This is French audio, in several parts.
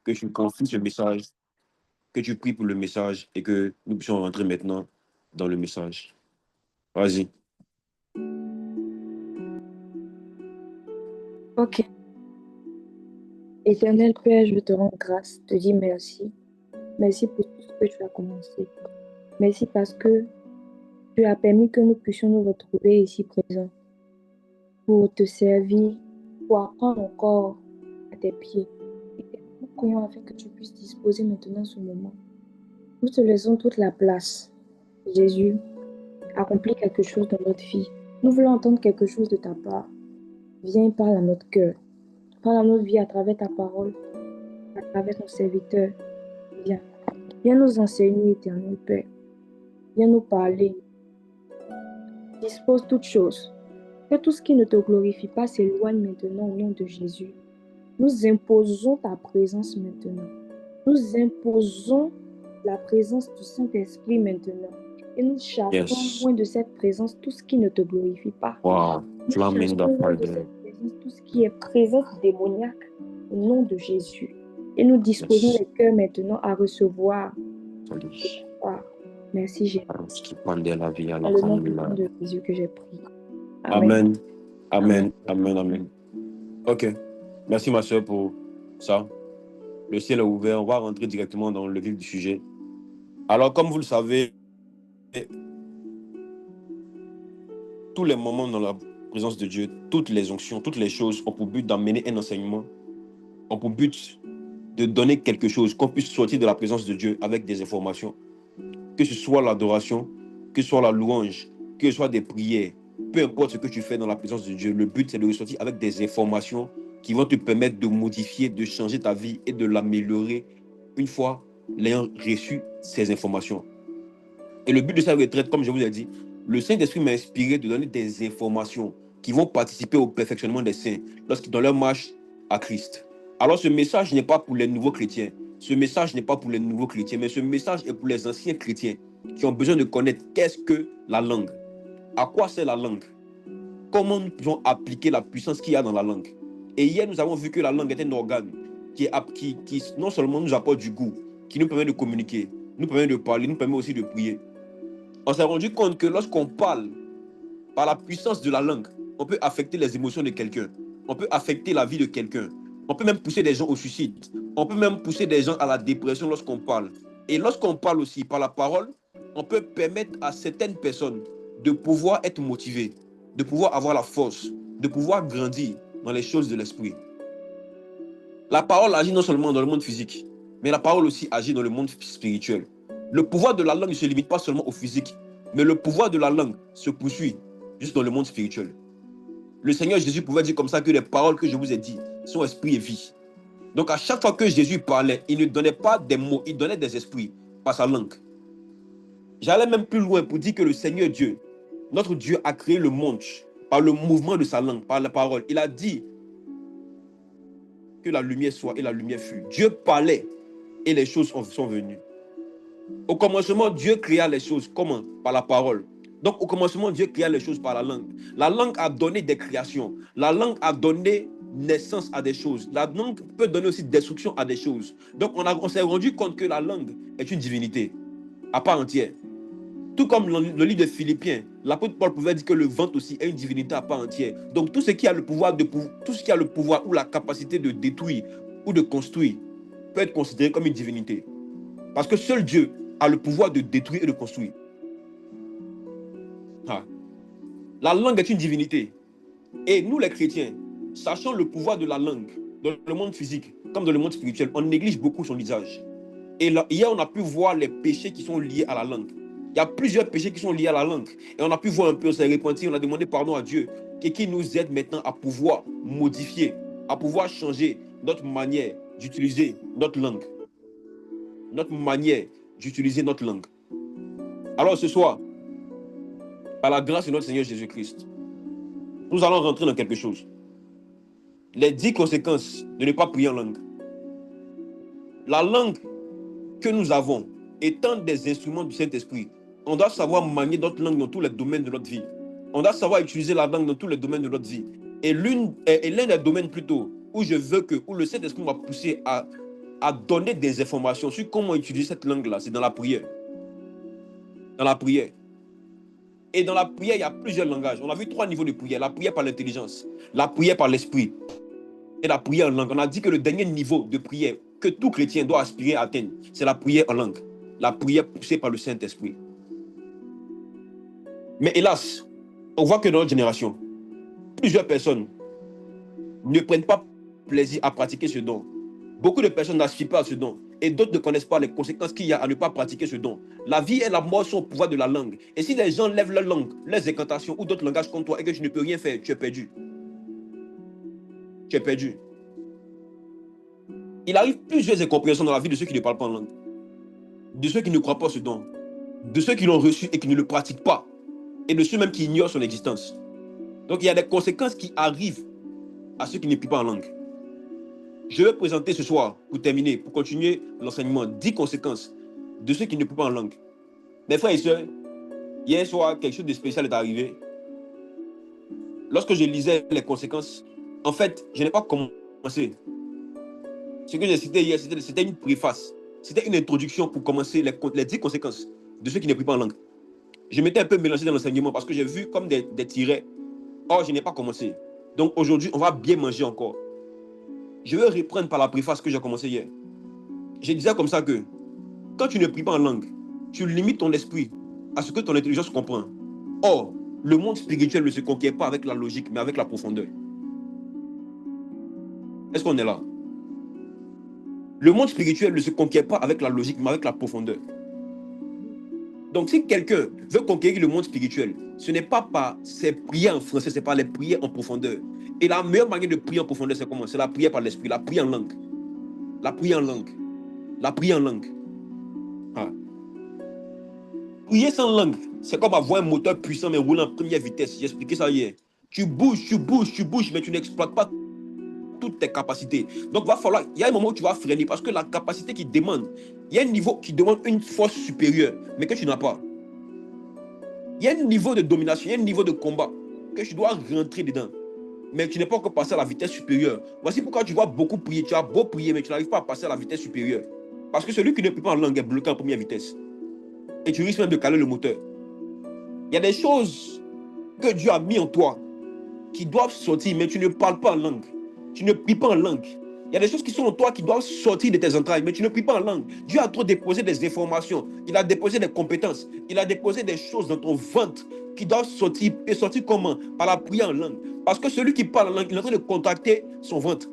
que tu confies ce message, que tu pries pour le message et que nous puissions rentrer maintenant dans le message. Vas-y. Ok. Éternel Père, je te rends grâce, te dis merci. Merci pour tout ce que tu as commencé. Merci parce que tu as permis que nous puissions nous retrouver ici présents pour te servir, pour apprendre encore à tes pieds. Et nous prions afin que tu puisses disposer maintenant ce moment. Nous te laissons toute la place. Jésus, accomplis quelque chose dans notre vie. Nous voulons entendre quelque chose de ta part. Viens, parle à notre cœur. Parle à notre vie à travers ta parole, à travers ton serviteur. Viens. Viens nous enseigner, éternel Père. Viens nous parler. Dispose toutes choses. Que tout ce qui ne te glorifie pas s'éloigne maintenant au nom de Jésus. Nous imposons ta présence maintenant. Nous imposons la présence du Saint-Esprit maintenant. Et nous chassons loin de cette présence tout ce qui ne te glorifie pas. Wow. Nous chassons loin de cette présence tout ce qui est présence démoniaque au nom de Jésus. Et nous disposons les cœurs maintenant à recevoir. Merci Jésus. Dans le nom de Jésus que j'ai prié. Amen. Amen. Amen. Amen. Ok. Merci ma soeur pour ça. Le ciel est ouvert. On va rentrer directement dans le vif du sujet. Alors, comme vous le savez, tous les moments dans la présence de Dieu, toutes les onctions, toutes les choses ont pour but d'amener un enseignement, ont pour but de donner quelque chose, qu'on puisse sortir de la présence de Dieu avec des informations. Que ce soit l'adoration, que ce soit la louange, que ce soit des prières, peu importe ce que tu fais dans la présence de Dieu, le but c'est de ressortir avec des informations qui vont te permettre de modifier, de changer ta vie et de l'améliorer une fois l'ayant reçu ces informations. Et le but de cette retraite, comme je vous ai dit, le Saint-Esprit m'a inspiré de donner des informations qui vont participer au perfectionnement des saints dans leur marche à Christ. Alors ce message n'est pas pour les nouveaux chrétiens. Ce message n'est pas pour les nouveaux chrétiens, mais ce message est pour les anciens chrétiens qui ont besoin de connaître qu'est-ce que la langue. À quoi sert la langue? Comment nous pouvons appliquer la puissance qu'il y a dans la langue? Et hier, nous avons vu que la langue est un organe qui non seulement nous apporte du goût, qui nous permet de communiquer, nous permet de parler, nous permet aussi de prier. On s'est rendu compte que lorsqu'on parle par la puissance de la langue, on peut affecter les émotions de quelqu'un, on peut affecter la vie de quelqu'un, on peut même pousser des gens au suicide, on peut même pousser des gens à la dépression lorsqu'on parle. Et lorsqu'on parle aussi par la parole, on peut permettre à certaines personnes de pouvoir être motivées, de pouvoir avoir la force, de pouvoir grandir dans les choses de l'esprit. La parole agit non seulement dans le monde physique, mais la parole aussi agit dans le monde spirituel. Le pouvoir de la langue ne se limite pas seulement au physique, mais le pouvoir de la langue se poursuit juste dans le monde spirituel. Le Seigneur Jésus pouvait dire comme ça que les paroles que je vous ai dites sont esprit et vie. Donc à chaque fois que Jésus parlait, il ne donnait pas des mots, il donnait des esprits par sa langue. J'allais même plus loin pour dire que le Seigneur Dieu, notre Dieu, a créé le monde par le mouvement de sa langue, par la parole. Il a dit que la lumière soit et la lumière fut. Dieu parlait et les choses sont venues. Au commencement, Dieu créa les choses. Comment? Par la parole. Donc, au commencement, Dieu créa les choses par la langue. La langue a donné des créations. La langue a donné naissance à des choses. La langue peut donner aussi destruction à des choses. Donc, on s'est rendu compte que la langue est une divinité à part entière. Tout comme le livre de Philippiens, l'apôtre Paul pouvait dire que le ventre aussi est une divinité à part entière. Donc, tout ce qui a le pouvoir ou la capacité de détruire ou de construire peut être considéré comme une divinité. Parce que seul Dieu a le pouvoir de détruire et de construire. La langue est une divinité. Et nous, les chrétiens, sachant le pouvoir de la langue dans le monde physique comme dans le monde spirituel, on néglige beaucoup son usage. Et là, hier, on a pu voir les péchés qui sont liés à la langue. Il y a plusieurs péchés qui sont liés à la langue. Et on a pu voir un peu, on s'est repenti, on a demandé pardon à Dieu, et qui nous aide maintenant à pouvoir modifier, à pouvoir changer notre manière d'utiliser notre langue. Notre manière d'utiliser notre langue. Alors ce soir, par la grâce de notre Seigneur Jésus-Christ, nous allons rentrer dans quelque chose. Les 10 conséquences de ne pas prier en langue. La langue que nous avons étant des instruments du Saint-Esprit, on doit savoir manier notre langue dans tous les domaines de notre vie. On doit savoir utiliser la langue dans tous les domaines de notre vie. Et l'un des domaines plutôt où je veux où le Saint-Esprit m'a poussé à à donner des informations sur comment utiliser cette langue-là, c'est dans la prière. Dans la prière. Et dans la prière, il y a plusieurs langages. On a vu 3 niveaux de prière. La prière par l'intelligence, la prière par l'esprit et la prière en langue. On a dit que le dernier niveau de prière que tout chrétien doit aspirer à atteindre, c'est la prière en langue. La prière poussée par le Saint-Esprit. Mais hélas, on voit que dans notre génération, plusieurs personnes ne prennent pas plaisir à pratiquer ce don. Beaucoup de personnes n'aspirent pas à ce don. Et d'autres ne connaissent pas les conséquences qu'il y a à ne pas pratiquer ce don. La vie et la mort sont au pouvoir de la langue. Et si les gens lèvent leur langue, leurs incantations ou d'autres langages contre toi et que tu ne peux rien faire, tu es perdu. Tu es perdu. Il arrive plusieurs incompréhensions dans la vie de ceux qui ne parlent pas en langue. De ceux qui ne croient pas ce don. De ceux qui l'ont reçu et qui ne le pratiquent pas. Et de ceux même qui ignorent son existence. Donc il y a des conséquences qui arrivent à ceux qui ne prient pas en langue. Je vais présenter ce soir, pour terminer, pour continuer l'enseignement, 10 conséquences de ceux qui ne prient pas en langue. Mes frères et sœurs, hier soir, quelque chose de spécial est arrivé. Lorsque je lisais les conséquences, en fait, je n'ai pas commencé. Ce que j'ai cité hier, c'était une préface. C'était une introduction pour commencer les 10 conséquences de ceux qui ne prient pas en langue. Je m'étais un peu mélangé dans l'enseignement parce que j'ai vu comme des tirets. Or, je n'ai pas commencé. Donc aujourd'hui, on va bien manger encore. Je vais reprendre par la préface que j'ai commencé hier. Je disais comme ça que quand tu ne pries pas en langue, tu limites ton esprit à ce que ton intelligence comprend. Or, le monde spirituel ne se conquiert pas avec la logique, mais avec la profondeur. Est-ce qu'on est là? Le monde spirituel ne se conquiert pas avec la logique, mais avec la profondeur. Donc, si quelqu'un veut conquérir le monde spirituel, ce n'est pas par ses prières en français, c'est par les prières en profondeur. Et la meilleure manière de prier en profondeur, c'est comment? C'est la prière par l'esprit, la prière en langue. La prière en langue. La prière en langue. Ah. Prier sans langue, c'est comme avoir un moteur puissant mais rouler en première vitesse. J'ai expliqué ça hier. Tu bouges, mais tu n'exploites pas toutes tes capacités. Donc, il y a un moment où tu vas freiner parce que la capacité qui demande, il y a un niveau qui demande une force supérieure, mais que tu n'as pas. Il y a un niveau de domination, il y a un niveau de combat que tu dois rentrer dedans. Mais tu n'es pas encore passé à la vitesse supérieure. Voici pourquoi tu vois beaucoup prier. Tu as beau prier, mais tu n'arrives pas à passer à la vitesse supérieure. Parce que celui qui ne prie pas en langue est bloqué en première vitesse. Et tu risques même de caler le moteur. Il y a des choses que Dieu a mis en toi qui doivent sortir, mais tu ne parles pas en langue. Tu ne pries pas en langue. Il y a des choses qui sont en toi qui doivent sortir de tes entrailles, mais tu ne pries pas en langue. Dieu a trop déposé des informations. Il a déposé des compétences. Il a déposé des choses dans ton ventre qui doivent sortir. Et sortir comment? Par la prière en langue. Parce que celui qui parle en langue, il est en train de contracter son ventre.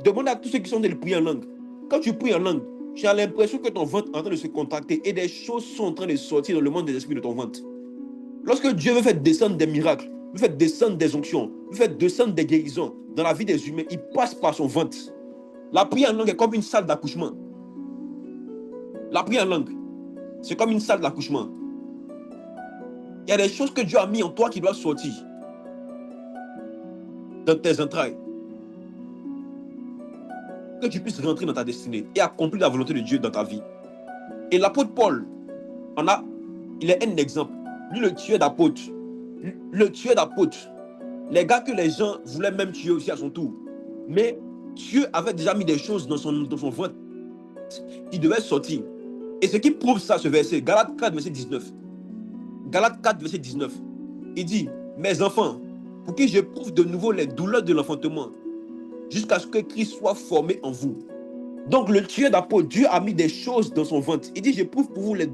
Demande à tous ceux qui sont en train de prier en langue. Quand tu pries en langue, tu as l'impression que ton ventre est en train de se contracter et des choses sont en train de sortir dans le monde des esprits de ton ventre. Lorsque Dieu veut faire descendre des miracles, veut faire descendre des onctions, veut faire descendre des guérisons dans la vie des humains, il passe par son ventre. La prière en langue est comme une salle d'accouchement. La prière en langue, c'est comme une salle d'accouchement. Il y a des choses que Dieu a mis en toi qui doivent sortir dans tes entrailles. Que tu puisses rentrer dans ta destinée et accomplir la volonté de Dieu dans ta vie. Et l'apôtre Paul, il est un exemple. Lui, le tueur d'apôtres. Le tueur d'apôtres. Les gars que les gens voulaient même tuer aussi à son tour. Mais Dieu avait déjà mis des choses dans son ventre qui devaient sortir. Et ce qui prouve ça, ce verset, Galates 4, verset 19. Galates 4, verset 19. Il dit, mes enfants, pour qui j'éprouve de nouveau les douleurs de l'enfantement, jusqu'à ce que Christ soit formé en vous. Donc le tueur d'apôtres, Dieu a mis des choses dans son ventre. Il dit, j'éprouve pour vous les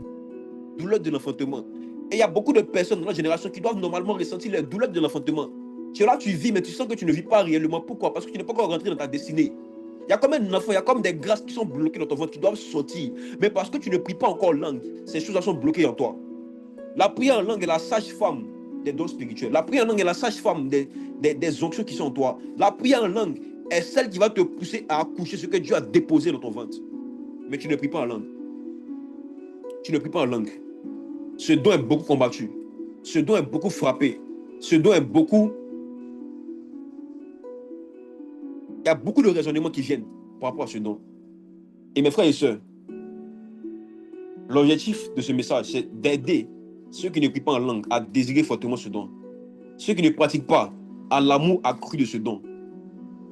douleurs de l'enfantement. Et il y a beaucoup de personnes dans notre génération qui doivent normalement ressentir les douleurs de l'enfantement. Tu es là, tu vis, mais tu sens que tu ne vis pas réellement. Pourquoi? Parce que tu n'es pas encore rentré dans ta destinée. Il y a comme un enfant, il y a comme des grâces qui sont bloquées dans ton ventre, qui doivent sortir. Mais parce que tu ne pries pas encore langue, ces choses sont bloquées en toi. La prière en langue est la sage-femme des dons spirituels. La prière en langue est la sage-femme des onctions qui sont en toi. La prière en langue est celle qui va te pousser à accoucher ce que Dieu a déposé dans ton ventre. Mais tu ne pries pas en langue. Tu ne pries pas en langue. Ce don est beaucoup combattu. Ce don est beaucoup frappé. Ce don est beaucoup... Il y a beaucoup de raisonnements qui viennent par rapport à ce don. Et mes frères et sœurs, l'objectif de ce message, c'est d'aider ceux qui ne prient pas en langue à désirer fortement ce don. Ceux qui ne pratiquent pas à l'amour accru de ce don.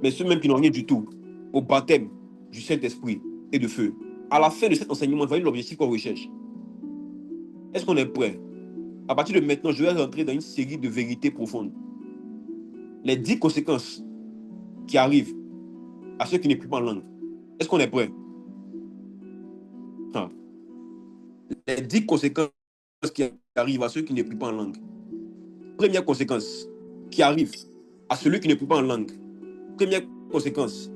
Mais ceux même qui n'ont rien du tout, au baptême, du Saint-Esprit et de feu. À la fin de cet enseignement, voyez l'objectif qu'on recherche. Est-ce qu'on est prêt? À partir de maintenant, je vais rentrer dans une série de vérités profondes. Les 10 conséquences qui arrivent à ceux qui ne prient pas en langue. Est-ce qu'on est prêt? Les 10 conséquences qui arrivent à ceux qui ne prient pas en langue. Première conséquence qui arrive à celui qui ne prie pas en langue. Première conséquence,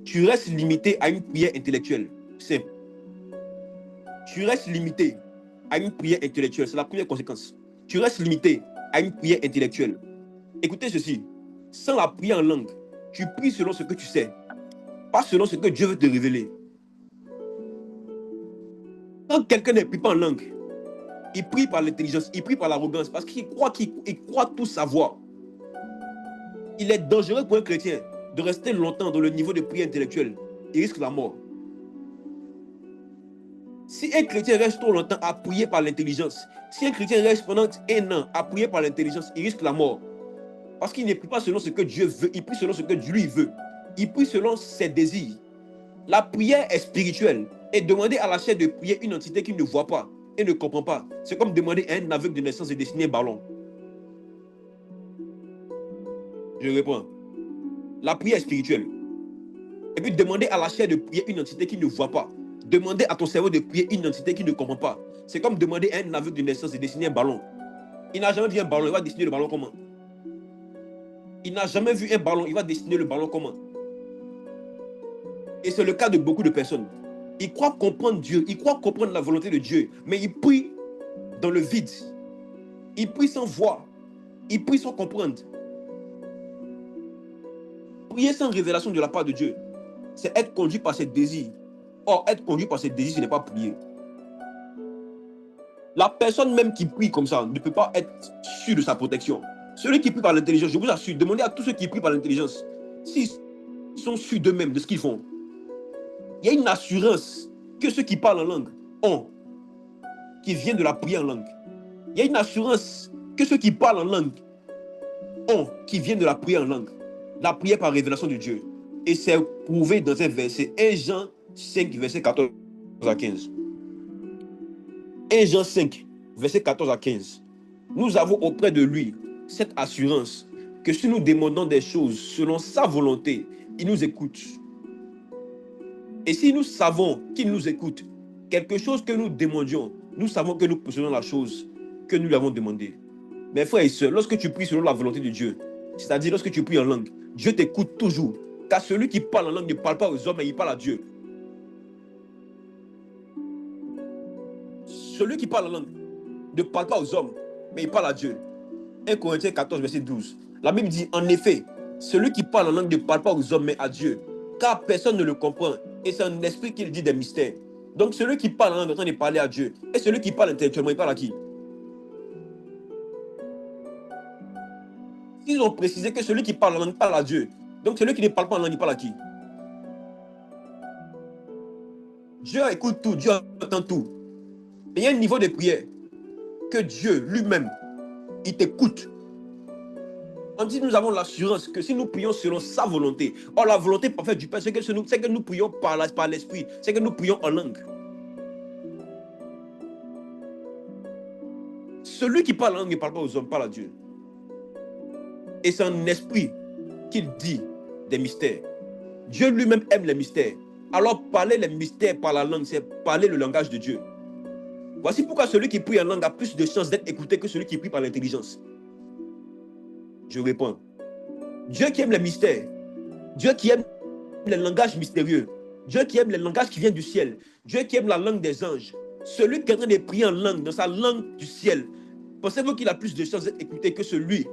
tu restes limité à une prière intellectuelle. Simple. Tu restes limité à une prière intellectuelle. C'est la première conséquence. Tu restes limité à une prière intellectuelle. Écoutez ceci. Sans la prière en langue, tu pries selon ce que tu sais, pas selon ce que Dieu veut te révéler. Quand quelqu'un ne prie pas en langue, il prie par l'intelligence, il prie par l'arrogance, parce qu'il croit tout savoir. Il est dangereux pour un chrétien de rester longtemps dans le niveau de prière intellectuelle. Il risque la mort. Si un chrétien reste trop longtemps à prier par l'intelligence, si un chrétien reste pendant 1 an à prier par l'intelligence, il risque la mort. Parce qu'il ne prie pas selon ce que Dieu veut, il prie selon ce que lui veut. Il prie selon ses désirs. La prière est spirituelle. Et demander à la chair de prier une entité qu'il ne voit pas et ne comprend pas, c'est comme demander à un aveugle de naissance de dessiner un ballon. Je réponds. La prière est spirituelle. Et puis demander à la chair de prier une entité qui ne voit pas. Demander à ton cerveau de prier une entité qui ne comprend pas. C'est comme demander à un aveugle de naissance de dessiner un ballon. Il n'a jamais vu un ballon, il va dessiner le ballon comment? Il n'a jamais vu un ballon, il va dessiner le ballon comment? Et c'est le cas de beaucoup de personnes. Ils croient comprendre Dieu, ils croient comprendre la volonté de Dieu, mais ils prient dans le vide. Ils prient sans voir, ils prient sans comprendre. Prier sans révélation de la part de Dieu, c'est être conduit par ses désirs. Or, être conduit par ses désirs, ce n'est pas prier. La personne même qui prie comme ça ne peut pas être sûre de sa protection. Celui qui prie par l'intelligence, je vous assure, demandez à tous ceux qui prient par l'intelligence, s'ils sont sûrs d'eux-mêmes, de ce qu'ils font. Il y a une assurance que ceux qui parlent en langue ont, qui vient de la prière en langue. Il y a une assurance que ceux qui parlent en langue ont, qui vient de la prière en langue. La prière par révélation de Dieu. Et c'est prouvé dans un verset, 1 Jean 5, verset 14 à 15. 1 Jean 5, verset 14 à 15. Nous avons auprès de lui cette assurance que si nous demandons des choses selon sa volonté, il nous écoute. Et si nous savons qu'il nous écoute, quelque chose que nous demandions, nous savons que nous possédons la chose que nous lui avons demandée. Mes frères et sœurs, lorsque tu pries selon la volonté de Dieu, c'est-à-dire lorsque tu pries en langue, Dieu t'écoute toujours. Car celui qui parle en langue ne parle pas aux hommes, mais il parle à Dieu. Celui qui parle en langue ne parle pas aux hommes, mais il parle à Dieu. 1 Corinthiens 14, verset 12. La Bible dit, en effet, celui qui parle en langue ne parle pas aux hommes, mais à Dieu. Car personne ne le comprend. Et c'est un esprit qui dit des mystères. Donc celui qui parle en langue est en train de parler à Dieu. Et celui qui parle intellectuellement, il parle à qui? Ils ont précisé que celui qui parle en langue parle à Dieu. Donc celui qui ne parle pas en langue, il parle à qui? Dieu écoute tout, Dieu entend tout. Mais il y a un niveau de prière que Dieu lui-même, il t'écoute. On dit nous avons l'assurance que si nous prions selon sa volonté, or la volonté parfaite du Père, c'est que nous prions par l'esprit, c'est que nous prions en langue. Celui qui parle en langue ne parle pas aux hommes, parle à Dieu. Et c'est un esprit qu'il dit des mystères. Dieu lui-même aime les mystères. Alors parler les mystères par la langue, c'est parler le langage de Dieu. Voici pourquoi celui qui prie en langue a plus de chances d'être écouté que celui qui prie par l'intelligence. Je réponds. Dieu qui aime les mystères, Dieu qui aime les langages mystérieux, Dieu qui aime les langages qui viennent du ciel, Dieu qui aime la langue des anges, celui qui est en train de prier en langue, dans sa langue du ciel, pensez-vous qu'il a plus de chances d'être écouté que celui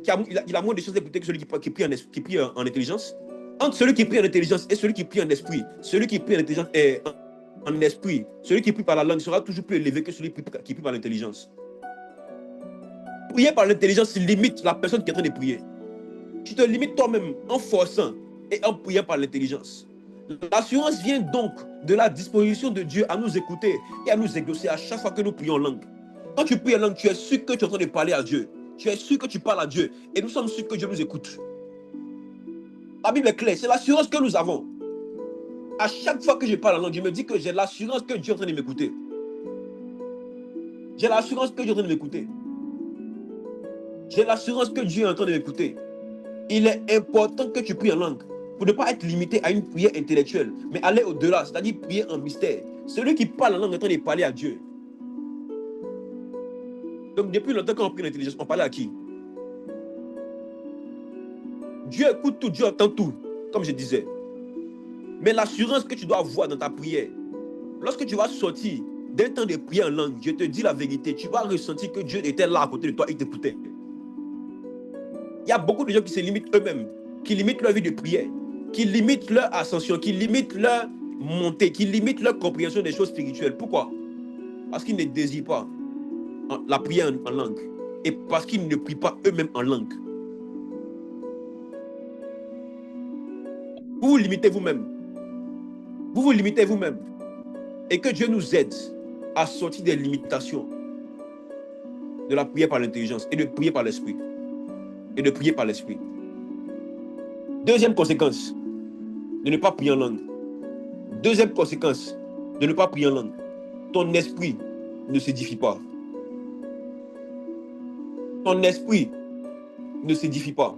qui a moins de chances d'écouter que celui qui prie en intelligence? Entre celui qui prie en intelligence et celui qui prie en esprit, celui qui prie en intelligence est en esprit, celui qui prie par la langue sera toujours plus élevé que celui qui prie par l'intelligence. Prier par l'intelligence limite la personne qui est en train de prier. Tu te limites toi-même en forçant et en priant par l'intelligence. L'assurance vient donc de la disposition de Dieu à nous écouter et à nous exaucer à chaque fois que nous prions en langue. Quand tu pries en langue, tu es sûr que tu es en train de parler à Dieu. Tu es sûr que tu parles à Dieu et nous sommes sûrs que Dieu nous écoute. La Bible est claire, c'est l'assurance que nous avons. À chaque fois que je parle en langue, je me dis que j'ai l'assurance que Dieu est en train de m'écouter. J'ai l'assurance que Dieu est en train de m'écouter. J'ai l'assurance que Dieu est en train de m'écouter. Il est important que tu pries en langue pour ne pas être limité à une prière intellectuelle, mais aller au-delà, c'est-à-dire prier en mystère. Celui qui parle en langue est en train de parler à Dieu. Donc depuis longtemps quand on prie l'intelligence, on parlait à qui? Dieu écoute tout, Dieu entend tout, comme je disais. Mais l'assurance que tu dois avoir dans ta prière, lorsque tu vas sortir d'un temps de prière en langue, je te dis la vérité, tu vas ressentir que Dieu était là à côté de toi et t'écoutait. Il y a beaucoup de gens qui se limitent eux-mêmes, qui limitent leur vie de prière, qui limitent leur ascension, qui limitent leur montée, qui limitent leur compréhension des choses spirituelles. Pourquoi? Parce qu'ils ne désirent pas la prière en langue et parce qu'ils ne prient pas eux-mêmes en langue. Vous vous limitez vous-même. Vous vous limitez vous-même. Et que Dieu nous aide à sortir des limitations de la prière par l'intelligence et de prier par l'esprit. Et de prier par l'esprit. Deuxième conséquence, de ne pas prier en langue. Deuxième conséquence, de ne pas prier en langue. Ton esprit ne s'édifie pas. Ton esprit ne s'édifie pas.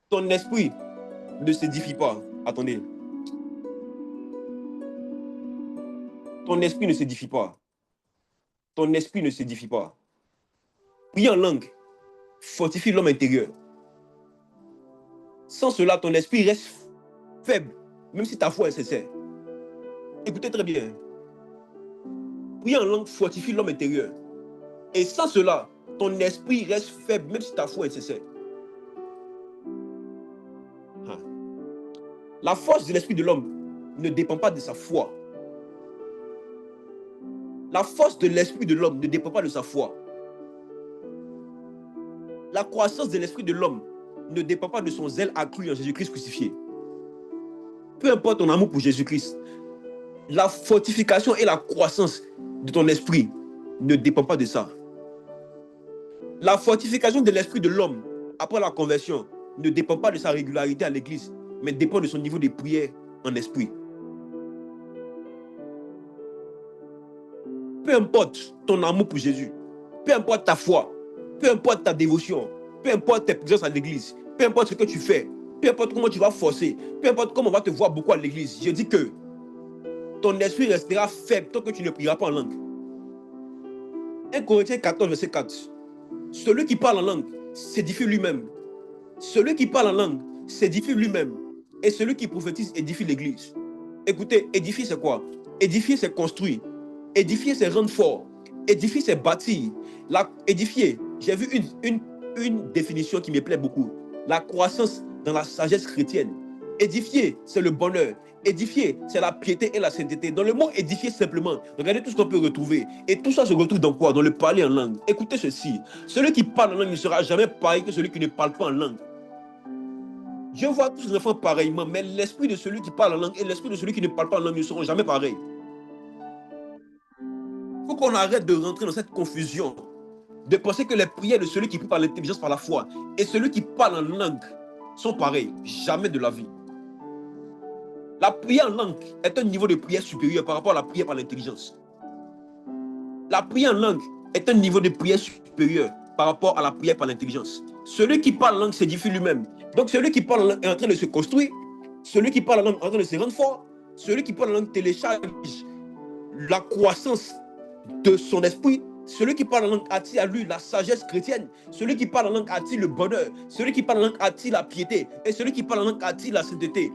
Ton esprit ne s'édifie pas. Attendez. Ton esprit ne s'édifie pas. Ton esprit ne s'édifie pas. Prier en langue fortifie l'homme intérieur. Sans cela, ton esprit reste faible, même si ta foi est sincère. Écoutez très bien. Prier en langue fortifie l'homme intérieur. Et sans cela, ton esprit reste faible, même si ta foi est sincère. La force de l'esprit de l'homme ne dépend pas de sa foi. La force de l'esprit de l'homme ne dépend pas de sa foi. La croissance de l'esprit de l'homme ne dépend pas de son zèle accru en Jésus-Christ crucifié. Peu importe ton amour pour Jésus-Christ, la fortification et la croissance de ton esprit ne dépend pas de ça. La fortification de l'esprit de l'homme après la conversion ne dépend pas de sa régularité à l'église, mais dépend de son niveau de prière en esprit. Peu importe ton amour pour Jésus, peu importe ta foi, peu importe ta dévotion, peu importe tes présences à l'église, peu importe ce que tu fais, peu importe comment tu vas forcer, peu importe comment on va te voir beaucoup à l'église, je dis que ton esprit restera faible tant que tu ne prieras pas en langue. 1 Corinthiens 14, verset 4. Celui qui parle en langue s'édifie lui-même. Celui qui parle en langue s'édifie lui-même. Et celui qui prophétise édifie l'église. Écoutez, édifier c'est quoi? Édifier c'est construire. Édifier c'est rendre fort. Édifier c'est bâtir. Édifier, j'ai vu une définition qui me plaît beaucoup. La croissance dans la sagesse chrétienne. Édifier, c'est le bonheur. Édifier, c'est la piété et la sainteté. Dans le mot édifier simplement, regardez tout ce qu'on peut retrouver. Et tout ça se retrouve dans quoi? Dans le parler en langue. Écoutez ceci. Celui qui parle en langue ne sera jamais pareil que celui qui ne parle pas en langue. Dieu voit tous les enfants pareillement, mais l'esprit de celui qui parle en langue et l'esprit de celui qui ne parle pas en langue ne seront jamais pareils. Il faut qu'on arrête de rentrer dans cette confusion, de penser que les prières de celui qui prie par l'intelligence, par la foi, et celui qui parle en langue sont pareils. Jamais de la vie. La prière en langue est un niveau de prière supérieur par rapport à la prière par l'intelligence. La prière en langue est un niveau de prière supérieur par rapport à la prière par l'intelligence. Celui qui parle en langue s'édifie lui-même. Donc celui qui parle en langue est en train de se construire. Celui qui parle en langue est en train de se rendre fort. Celui qui parle en langue télécharge la croissance de son esprit. Celui qui parle en langue attire à lui la sagesse chrétienne. Celui qui parle en langue attire le bonheur. Celui qui parle en langue attire la piété. Et celui qui parle en langue attire la sainteté.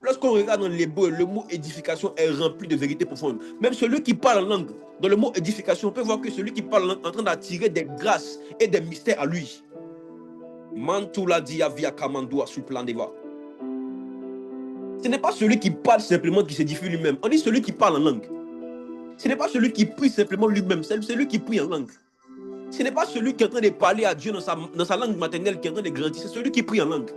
Lorsqu'on regarde dans l'hébreu, le mot édification est rempli de vérités profondes. Même celui qui parle en langue, dans le mot édification, on peut voir que celui qui parle en langue est en train d'attirer des grâces et des mystères à lui. Mantula dia via kamandua suplandeva. Ce n'est pas celui qui parle simplement qui s'édifie lui-même. On dit celui qui parle en langue. Ce n'est pas celui qui prie simplement lui-même, c'est celui qui prie en langue. Ce n'est pas celui qui est en train de parler à Dieu dans sa langue maternelle qui est en train de grandir, c'est celui qui prie en langue.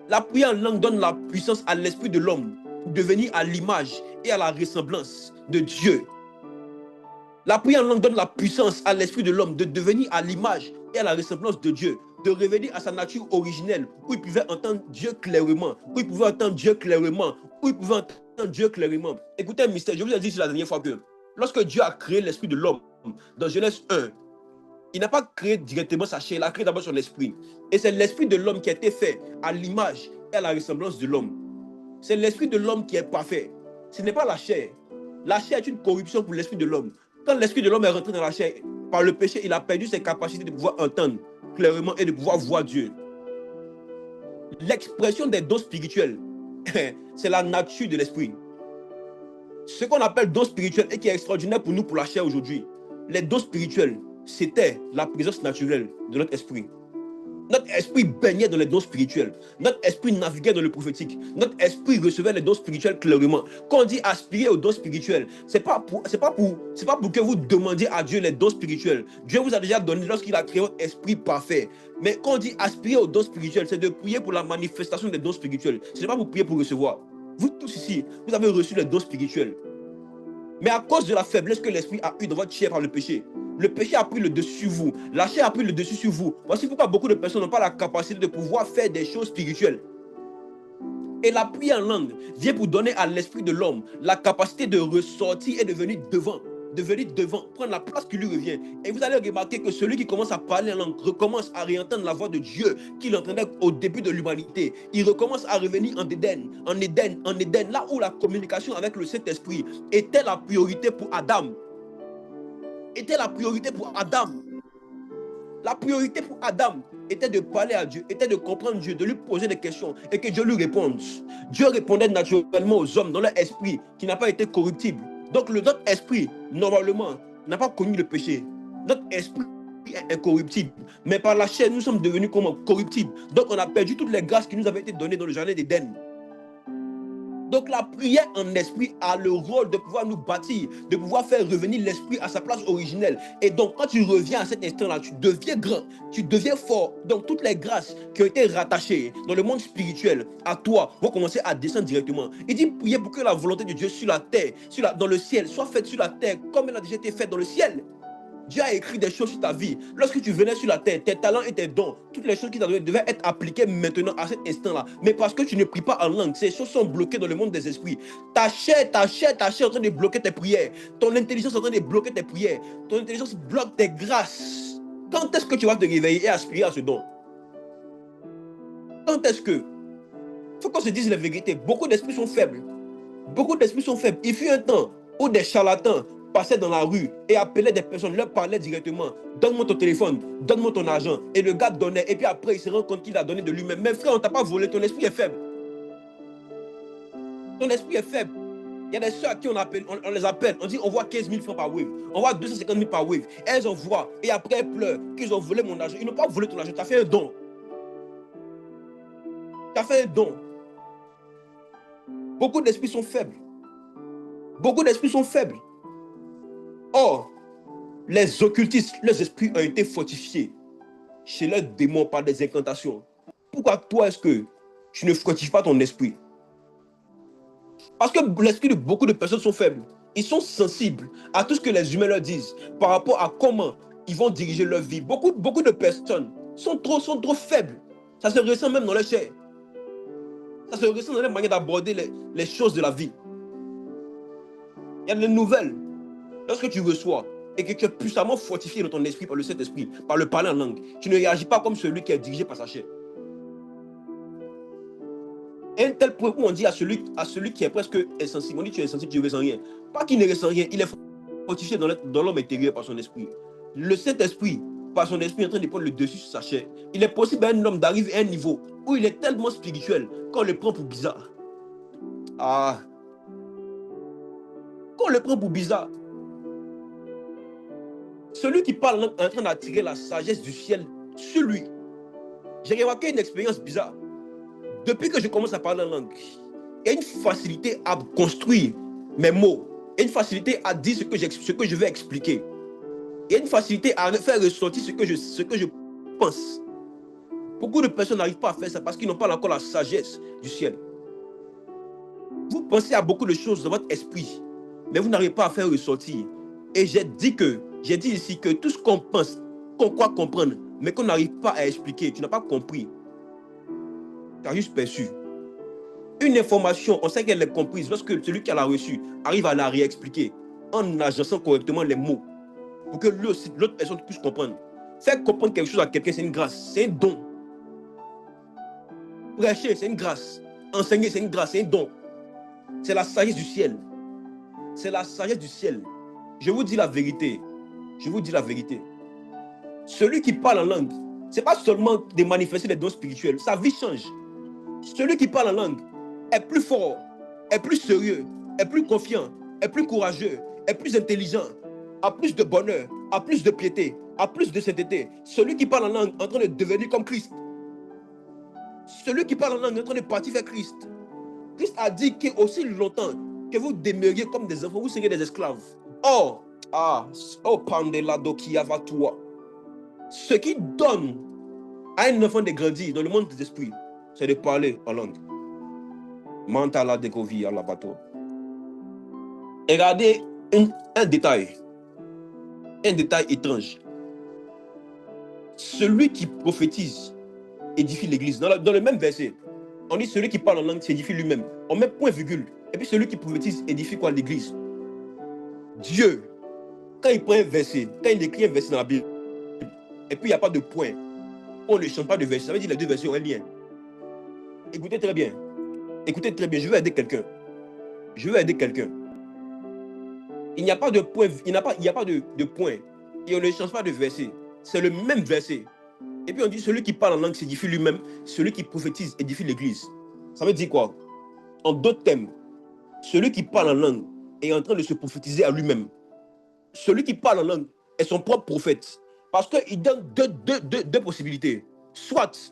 La prière en langue donne la puissance à l'esprit de l'homme pour devenir à l'image et à la ressemblance de Dieu. La prière en langue donne la puissance à l'esprit de l'homme de devenir à l'image et à la ressemblance de Dieu de revenir à sa nature originelle, où il pouvait entendre Dieu clairement, où il pouvait entendre Dieu clairement, où il pouvait entendre Dieu clairement. Écoutez un mystère, je vous ai dit la dernière fois que lorsque Dieu a créé l'esprit de l'homme, dans Genèse 1, il n'a pas créé directement sa chair, il a créé d'abord son esprit. Et c'est l'esprit de l'homme qui a été fait à l'image et à la ressemblance de l'homme. C'est l'esprit de l'homme qui est parfait. Ce n'est pas la chair. La chair est une corruption pour l'esprit de l'homme. Quand l'esprit de l'homme est rentré dans la chair, par le péché, il a perdu ses capacités de pouvoir entendre clairement et de pouvoir voir Dieu. L'expression des dons spirituels, c'est la nature de l'esprit. Ce qu'on appelle dons spirituels et qui est extraordinaire pour nous, pour la chair aujourd'hui, les dons spirituels, c'était la présence naturelle de notre esprit. Notre esprit baignait dans les dons spirituels. Notre esprit naviguait dans le prophétique. Notre esprit recevait les dons spirituels clairement. Quand on dit aspirer aux dons spirituels, c'est pas pour que vous demandiez à Dieu les dons spirituels. Dieu vous a déjà donné lorsqu'il a créé votre esprit parfait. Mais quand on dit aspirer aux dons spirituels, c'est de prier pour la manifestation des dons spirituels. Ce n'est pas pour prier pour recevoir. Vous tous ici, vous avez reçu les dons spirituels. Mais à cause de la faiblesse que l'esprit a eue dans votre chair par le péché a pris le dessus sur vous. La chair a pris le dessus sur vous. Voici pourquoi beaucoup de personnes n'ont pas la capacité de pouvoir faire des choses spirituelles. Et la prière en langue vient pour donner à l'esprit de l'homme la capacité de ressortir et de venir devant, prendre la place qui lui revient. Et vous allez remarquer que celui qui commence à parler en langue recommence à réentendre la voix de Dieu qu'il entendait au début de l'humanité. Il recommence à revenir en Éden, là où la communication avec le Saint-Esprit était la priorité pour Adam. La priorité pour Adam était de parler à Dieu, était de comprendre Dieu, de lui poser des questions et que Dieu lui réponde. Dieu répondait naturellement aux hommes dans leur esprit qui n'a pas été corruptible. Donc notre esprit, normalement, n'a pas connu le péché. Notre esprit est incorruptible. Mais par la chair, nous sommes devenus comment? Corruptibles. Donc on a perdu toutes les grâces qui nous avaient été données dans le jardin d'Éden. Donc la prière en esprit a le rôle de pouvoir nous bâtir, de pouvoir faire revenir l'esprit à sa place originelle. Et donc quand tu reviens à cet instant-là, tu deviens grand, tu deviens fort. Donc toutes les grâces qui ont été rattachées dans le monde spirituel à toi vont commencer à descendre directement. Il dit prier pour que la volonté de Dieu sur la terre, dans le ciel, soit faite sur la terre comme elle a déjà été faite dans le ciel. Dieu a écrit des choses sur ta vie. Lorsque tu venais sur la terre, tes talents et tes dons, toutes les choses qui t'avaient devaient être appliquées maintenant à cet instant-là. Mais parce que tu ne pries pas en langue, ces choses sont bloquées dans le monde des esprits. Ta chair est en train de bloquer tes prières. Ton intelligence est en train de bloquer tes prières. Ton intelligence bloque tes grâces. Quand est-ce que tu vas te réveiller et aspirer à ce don? Quand est-ce que? Il faut qu'on se dise la vérité. Beaucoup d'esprits sont faibles. Il fut un temps où des charlatans passaient dans la rue et appelaient des personnes, leur parlaient directement. Donne-moi ton téléphone, donne-moi ton argent. Et le gars donnait. Et puis après, il se rend compte qu'il a donné de lui-même. Mais frère, on ne t'a pas volé. Ton esprit est faible. Ton esprit est faible. Il y a des soeurs à qui on les appelle. On dit on voit 15 000 francs par wave. On voit 250 000 par wave. Elles envoient. Et après, elles pleurent qu'ils ont volé mon argent. Ils n'ont pas volé ton argent. Tu as fait un don. Beaucoup d'esprits sont faibles. Or, les occultistes, leurs esprits ont été fortifiés chez leurs démons par des incantations. Pourquoi toi est-ce que tu ne fortifies pas ton esprit? Parce que l'esprit de beaucoup de personnes sont faibles. Ils sont sensibles à tout ce que les humains leur disent par rapport à comment ils vont diriger leur vie. Beaucoup de personnes sont trop faibles. Ça se ressent même dans leur chair. Ça se ressent dans leur manière d'aborder les choses de la vie. Il y a des nouvelles. Lorsque tu reçois et que tu es puissamment fortifié dans ton esprit par le Saint-Esprit, par le parler en langue, tu ne réagis pas comme celui qui est dirigé par sa chair. Et un tel point où on dit à celui qui est presque insensible, on dit tu es insensible, tu ne ressens rien. Pas qu'il ne ressent rien, il est fortifié dans l'homme intérieur par son esprit. Le Saint-Esprit, par son esprit, est en train de prendre le dessus sur sa chair. Il est possible à un homme d'arriver à un niveau où il est tellement spirituel qu'on le prend pour bizarre. Qu'on le prend pour bizarre. Celui qui parle est en train d'attirer la sagesse du ciel sur lui. J'ai remarqué une expérience bizarre. Depuis que je commence à parler en langue, il y a une facilité à construire mes mots. Il y a une facilité à dire ce que je vais expliquer. Il y a une facilité à faire ressortir ce que je pense. Beaucoup de personnes n'arrivent pas à faire ça parce qu'ils n'ont pas encore la sagesse du ciel. Vous pensez à beaucoup de choses dans votre esprit, mais vous n'arrivez pas à faire ressortir. Et j'ai dit ici que tout ce qu'on pense, qu'on croit comprendre, mais qu'on n'arrive pas à expliquer. Tu n'as pas compris. Tu as juste perçu. Une information, on sait qu'elle est comprise lorsque celui qui l'a reçue arrive à la réexpliquer en agençant correctement les mots pour que l'autre personne puisse comprendre. Faire comprendre quelque chose à quelqu'un, c'est une grâce, c'est un don. Prêcher, c'est une grâce. Enseigner, c'est une grâce, c'est un don. C'est la sagesse du ciel. C'est la sagesse du ciel. Je vous dis la vérité. Je vous dis la vérité. Celui qui parle en langue, ce n'est pas seulement de manifester des dons spirituels. Sa vie change. Celui qui parle en langue est plus fort, est plus sérieux, est plus confiant, est plus courageux, est plus intelligent, a plus de bonheur, a plus de piété, a plus de sainteté. Celui qui parle en langue est en train de devenir comme Christ. Celui qui parle en langue est en train de partir vers Christ. Christ a dit qu'aussi longtemps que vous demeuriez comme des enfants, vous serez des esclaves. Pandelado qui va toi. Ce qui donne à un enfant de grandir dans le monde des esprits, c'est de parler en langue. Mantala de Govi à la bateau. Et regardez un détail étrange. Celui qui prophétise édifie l'église. Dans le même verset, on dit celui qui parle en langue s'édifie lui-même. On met point virgule. Et puis celui qui prophétise édifie quoi? L'église. Dieu, quand il prend un verset, quand il écrit un verset dans la Bible, et puis il n'y a pas de point, on ne chante pas de verset, ça veut dire que les deux versets ont un lien. Écoutez très bien. Écoutez très bien, je veux aider quelqu'un. Je veux aider quelqu'un. Il n'y a pas de point, il n'y a pas de point. Et on ne change pas de verset. C'est le même verset. Et puis on dit celui qui parle en langue s'édifie lui-même, celui qui prophétise édifie l'église. Ça veut dire quoi? En d'autres termes, celui qui parle en langue est en train de se prophétiser à lui-même. Celui qui parle en langue est son propre prophète. Parce qu'il donne deux possibilités. Soit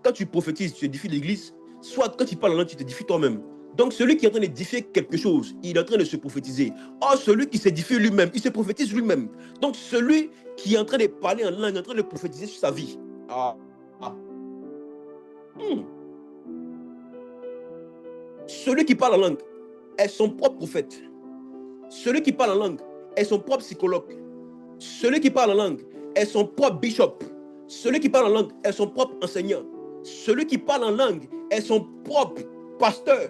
quand tu prophétises, tu édifies l'église, soit quand tu parles en langue, tu t'édifies toi-même. Donc celui qui est en train d'édifier quelque chose, il est en train de se prophétiser. Or, celui qui s'édifie lui-même, il se prophétise lui-même. Donc celui qui est en train de parler en langue, est en train de prophétiser sur sa vie. Celui qui parle en langue est son propre prophète. Celui qui parle en langue est son propre psychologue. Celui qui parle en langue est son propre bishop. Celui qui parle en langue est son propre enseignant. Celui qui parle en langue est son propre pasteur.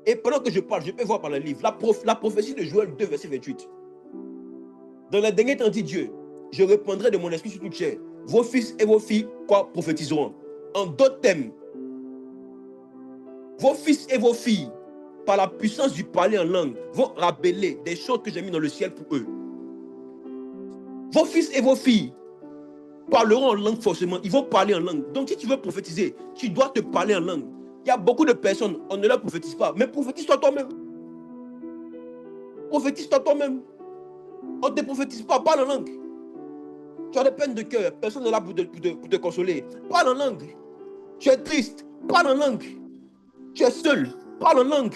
Et pendant que je parle, je peux voir par le livre la prophétie de Joël 2, verset 28. Dans les derniers temps, dit Dieu, je répandrai de mon esprit sur toute chair. Vos fils et vos filles, prophétiseront. En d'autres termes, vos fils et vos filles, par la puissance du parler en langue, vont rappeler des choses que j'ai mises dans le ciel pour eux. Vos fils et vos filles parleront en langue forcément. Ils vont parler en langue. Donc, si tu veux prophétiser, tu dois te parler en langue. Il y a beaucoup de personnes, on ne leur prophétise pas. Mais prophétise-toi toi-même. Prophétise-toi toi-même. On ne te prophétise pas, parle en langue. Tu as des peines de cœur, personne n'est là pour te consoler. Parle en langue. Tu es triste, parle en langue. Tu es seul, parle en langue.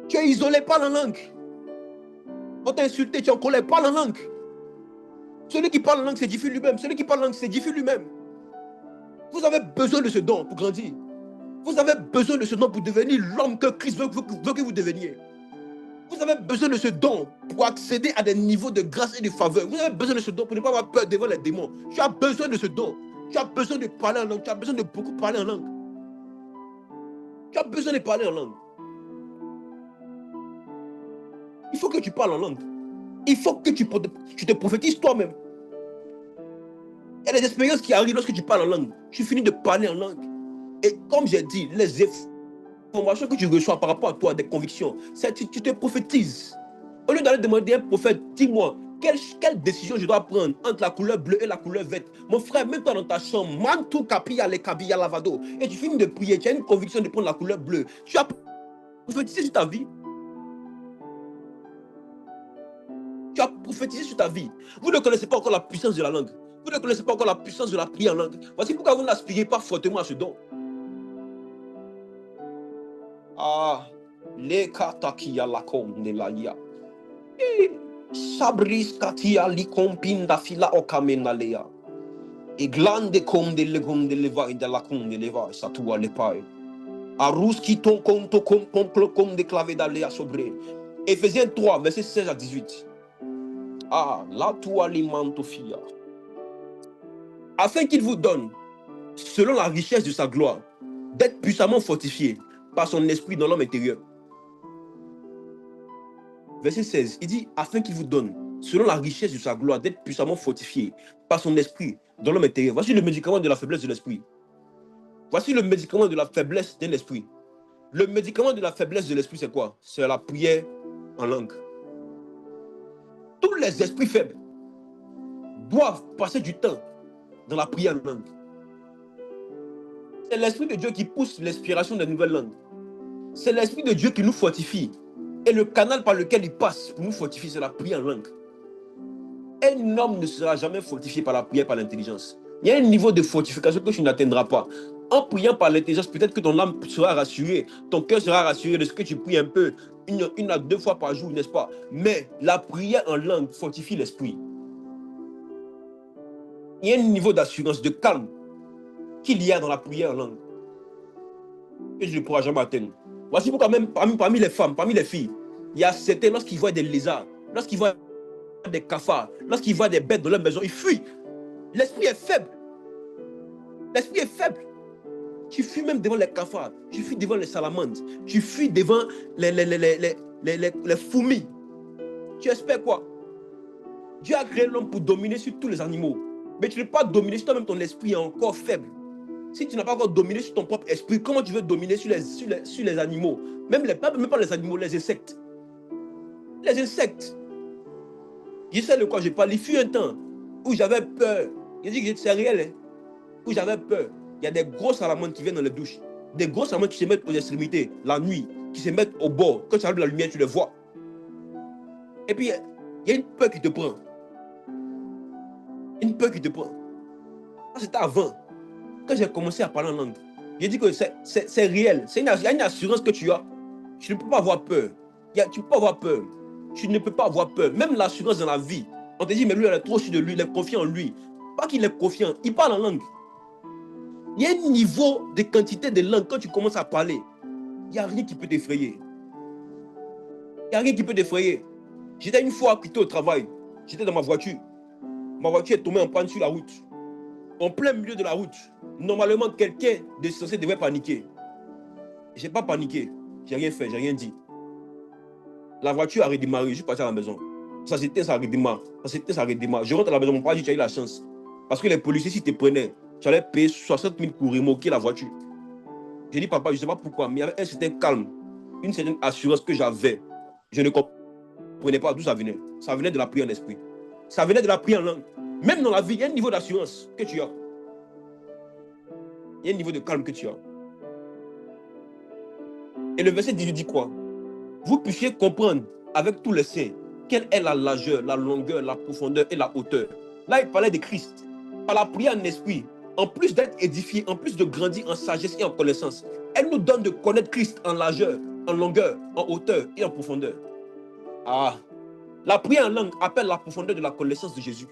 Tu es isolé, parle en langue. On t'a insulté, tu es en colère, parle en langue. Celui qui parle en langue s'édifie lui-même. Celui qui parle en langue s'édifie lui-même. Vous avez besoin de ce don pour grandir. Vous avez besoin de ce don pour devenir l'homme que Christ veut que vous deveniez. Vous avez besoin de ce don pour accéder à des niveaux de grâce et de faveur. Vous avez besoin de ce don pour ne pas avoir peur devant les démons. Tu as besoin de ce don. Tu as besoin de parler en langue. Tu as besoin de beaucoup parler en langue. Tu as besoin de parler en langue. Il faut que tu parles en langue. Il faut que tu te prophétises toi-même. Il y a des expériences qui arrivent lorsque tu parles en langue. Tu finis de parler en langue. Et comme j'ai dit, les informations que tu reçois par rapport à toi, des convictions, c'est que tu te prophétises. Au lieu d'aller demander à un prophète, dis-moi, quelle décision je dois prendre entre la couleur bleue et la couleur verte? Mon frère, mets-toi dans ta chambre, mantou kapia le kabia lavado, et tu finis de prier, tu as une conviction de prendre la couleur bleue. Tu as prophétisé sur ta vie. Tu as prophétisé sur ta vie. Vous ne connaissez pas encore la puissance de la langue. Vous ne connaissez pas encore la puissance de la prière en langue. Voici pourquoi vous n'aspirez pas fortement à ce don. Les katakia la kom de la ya. Sabris katia li kompinda fila okamenalea. Et glande kom de legom de leva et de la kom de leva, satua le pae. Aruski ton compte comme déclavé d'aller à sobré. Éphésiens 3, verset 16 à 18. Ah, là, tu alimentes, fille. Afin qu'il vous donne, selon la richesse de sa gloire, d'être puissamment fortifié par son esprit dans l'homme intérieur. Verset 16, il dit, afin qu'il vous donne, selon la richesse de sa gloire, d'être puissamment fortifié par son esprit dans l'homme intérieur. Voici le médicament de la faiblesse de l'esprit. Voici le médicament de la faiblesse d'un esprit. Le médicament de la faiblesse de l'esprit, c'est quoi? C'est la prière en langue. Tous les esprits faibles doivent passer du temps dans la prière en langue. C'est l'Esprit de Dieu qui pousse l'inspiration des nouvelles langues. C'est l'Esprit de Dieu qui nous fortifie. Et le canal par lequel il passe pour nous fortifier, c'est la prière en langue. Un homme ne sera jamais fortifié par la prière, par l'intelligence. Il y a un niveau de fortification que tu n'atteindras pas. En priant par l'intelligence, peut-être que ton âme sera rassurée, ton cœur sera rassuré de ce que tu pries un peu, une à deux fois par jour, n'est-ce pas? Mais la prière en langue fortifie l'esprit. Il y a un niveau d'assurance, de calme qu'il y a dans la prière en langue que je ne pourrai jamais atteindre. Voici pourquoi même parmi les femmes, parmi les filles, il y a certains, lorsqu'ils voient des lézards, lorsqu'ils voient des cafards, lorsqu'ils voient des bêtes dans leur maison, ils fuient. L'esprit est faible. L'esprit est faible. Tu fuis même devant les cafards, tu fuis devant les salamandres, tu fuis devant les fourmis. Tu espères quoi? Dieu a créé l'homme pour dominer sur tous les animaux. Mais tu ne peux pas dominer si toi-même ton esprit est encore faible. Si tu n'as pas encore dominé sur ton propre esprit, comment tu veux dominer sur les animaux? Même pas les animaux, les insectes. Les insectes. Je sais de quoi je parle. Il fut un temps où j'avais peur. Je dis que c'est réel, hein, où j'avais peur. Il y a des gros salamandres qui viennent dans les douches. Des gros salamandres qui se mettent aux extrémités, la nuit, qui se mettent au bord. Quand tu allumes la lumière, tu les vois. Et puis, il y a une peur qui te prend. Une peur qui te prend. Ça, c'était avant. Quand j'ai commencé à parler en langue, j'ai dit que c'est réel. Il y a une assurance que tu as. Tu ne peux pas avoir peur. Tu ne peux pas avoir peur. Tu ne peux pas avoir peur. Même l'assurance dans la vie. On te dit, mais lui, il est trop sûr de lui, il est confiant en lui. Pas qu'il est confiant, il parle en langue. Il y a un niveau de quantité de langue. Quand tu commences à parler, il n'y a rien qui peut t'effrayer. Il n'y a rien qui peut t'effrayer. J'étais une fois quitté au travail. J'étais dans ma voiture. Ma voiture est tombée en panne sur la route. En plein milieu de la route. Normalement, quelqu'un de censé devait paniquer. Je n'ai pas paniqué. Je n'ai rien fait, je n'ai rien dit. La voiture a redémarré. Je suis parti à la maison. Ça s'éteint, ça redémarre. Ça s'éteint, ça redémarre. Je rentre à la maison. Mon père dit, tu as eu la chance. Parce que les policiers, s'ils te prenaient, tu allais payer 60 000 pour remorquer la voiture. J'ai dit, papa, je ne sais pas pourquoi, mais il y avait un certain calme, une certaine assurance que j'avais. Je ne comprenais pas d'où ça venait. Ça venait de la prière en esprit. Ça venait de la prière en langue. Même dans la vie, il y a un niveau d'assurance que tu as. Il y a un niveau de calme que tu as. Et le verset 18 dit quoi? Vous puissiez comprendre avec tous les saints quelle est la largeur, la longueur, la profondeur et la hauteur. Là, il parlait de Christ. Par la prière en esprit, en plus d'être édifié, en plus de grandir en sagesse et en connaissance, elle nous donne de connaître Christ en largeur, en longueur, en hauteur et en profondeur. Ah, la prière en langue appelle la profondeur de la connaissance de Jésus.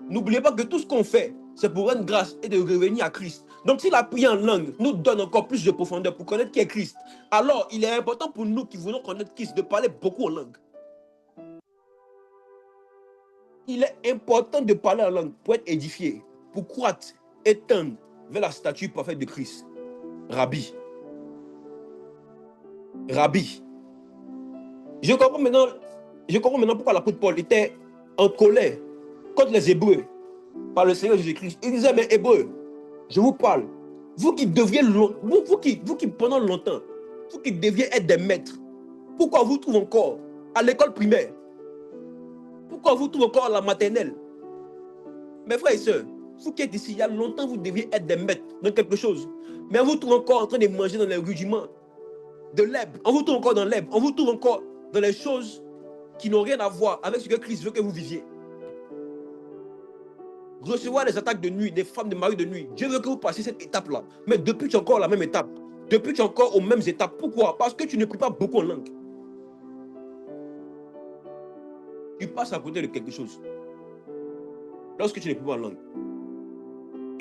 N'oubliez pas que tout ce qu'on fait, c'est pour rendre grâce et de revenir à Christ. Donc si la prière en langue nous donne encore plus de profondeur pour connaître qui est Christ, alors il est important pour nous qui voulons connaître Christ de parler beaucoup en langue. Il est important de parler en langue pour être édifié, pour croître, étendre vers la statue parfaite de Christ. Rabbi. Rabbi. Je comprends maintenant pourquoi l'apôtre Paul était en colère contre les Hébreux par le Seigneur Jésus-Christ. Il disait, mais Hébreux, je vous parle. Vous qui deviez, vous qui pendant longtemps, vous qui deviez être des maîtres, pourquoi vous trouvez encore à l'école primaire? Pourquoi vous trouvez encore à la maternelle? Mes frères et sœurs, vous qui êtes ici, il y a longtemps, vous deviez être des maîtres dans quelque chose. Mais on vous trouve encore en train de manger dans les rudiments de l'herbe. On vous trouve encore dans l'herbe. On vous trouve encore dans les choses qui n'ont rien à voir avec ce que Christ veut que vous viviez. Recevoir les attaques de nuit, des femmes, des maris de nuit. Dieu veut que vous passiez cette étape-là. Mais depuis, tu es encore à la même étape. Depuis, tu es encore aux mêmes étapes. Pourquoi? Parce que tu ne pries pas beaucoup en langue. Tu passes à côté de quelque chose. Lorsque tu ne pries pas en langue,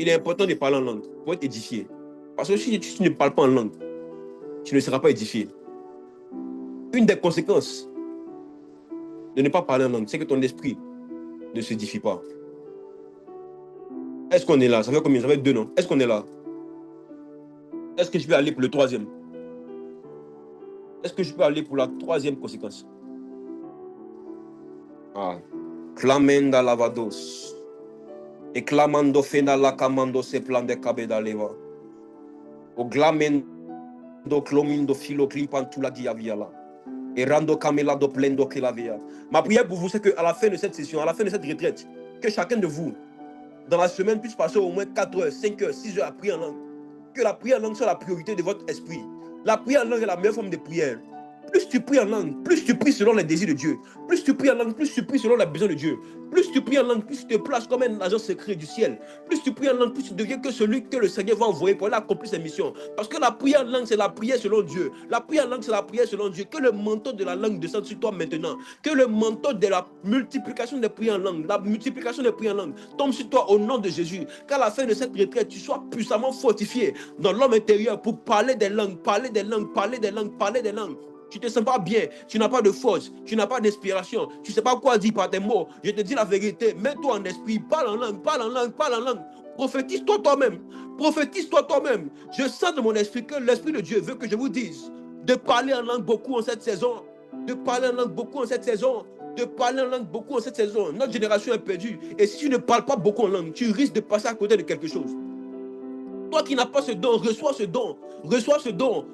il est important de parler en langue pour être édifié. Parce que si tu ne parles pas en langue, tu ne seras pas édifié. Une des conséquences de ne pas parler en langue, c'est que ton esprit ne s'édifie pas. Est-ce qu'on est là? Ça fait combien? Ça fait 2 ans. Est-ce qu'on est là? Est-ce que je peux aller pour le 3e? Est-ce que je peux aller pour la 3e conséquence? Ah. Clamenda lavados. Et clamando fena la camando se plan de cabeda leva. O glamendo clomindo filo clipan tout la guiaviala. Et rando camela do plendo que la via. Ma prière pour vous, c'est qu'à la fin de cette session, à la fin de cette retraite, que chacun de vous, dans la semaine, puisse passer au moins 4 heures, 5 heures, 6 heures à prier en langue. Que la prière en langue soit la priorité de votre esprit. La prière en langue est la meilleure forme de prière. Plus tu pries en langue, plus tu pries selon les désirs de Dieu. Plus tu pries en langue, plus tu pries selon les besoins de Dieu. Plus tu pries en langue, plus tu te places comme un agent secret du ciel. Plus tu pries en langue, plus tu deviens que celui que le Seigneur va envoyer pour aller accomplir ses missions. Parce que la prière en langue, c'est la prière selon Dieu. La prière en langue, c'est la prière selon Dieu. Que le manteau de la langue descende sur toi maintenant. Que le manteau de la multiplication des prières en langue, la multiplication des prières en langue tombe sur toi au nom de Jésus. Qu'à la fin de cette retraite, tu sois puissamment fortifié dans l'homme intérieur pour parler des langues, parler des langues, parler des langues, parler des langues. Tu ne te sens pas bien, tu n'as pas de force, tu n'as pas d'inspiration, tu ne sais pas quoi dire par tes mots. Je te dis la vérité, mets-toi en esprit, parle en langue, parle en langue, parle en langue. Prophétise-toi toi-même, prophétise-toi toi-même. Je sens de mon esprit que l'Esprit de Dieu veut que je vous dise de parler en langue beaucoup en cette saison, de parler en langue beaucoup en cette saison, de parler en langue beaucoup en cette saison. Notre génération est perdue. Et si tu ne parles pas beaucoup en langue, tu risques de passer à côté de quelque chose. Toi qui n'as pas ce don, reçois ce don. Reçois ce don.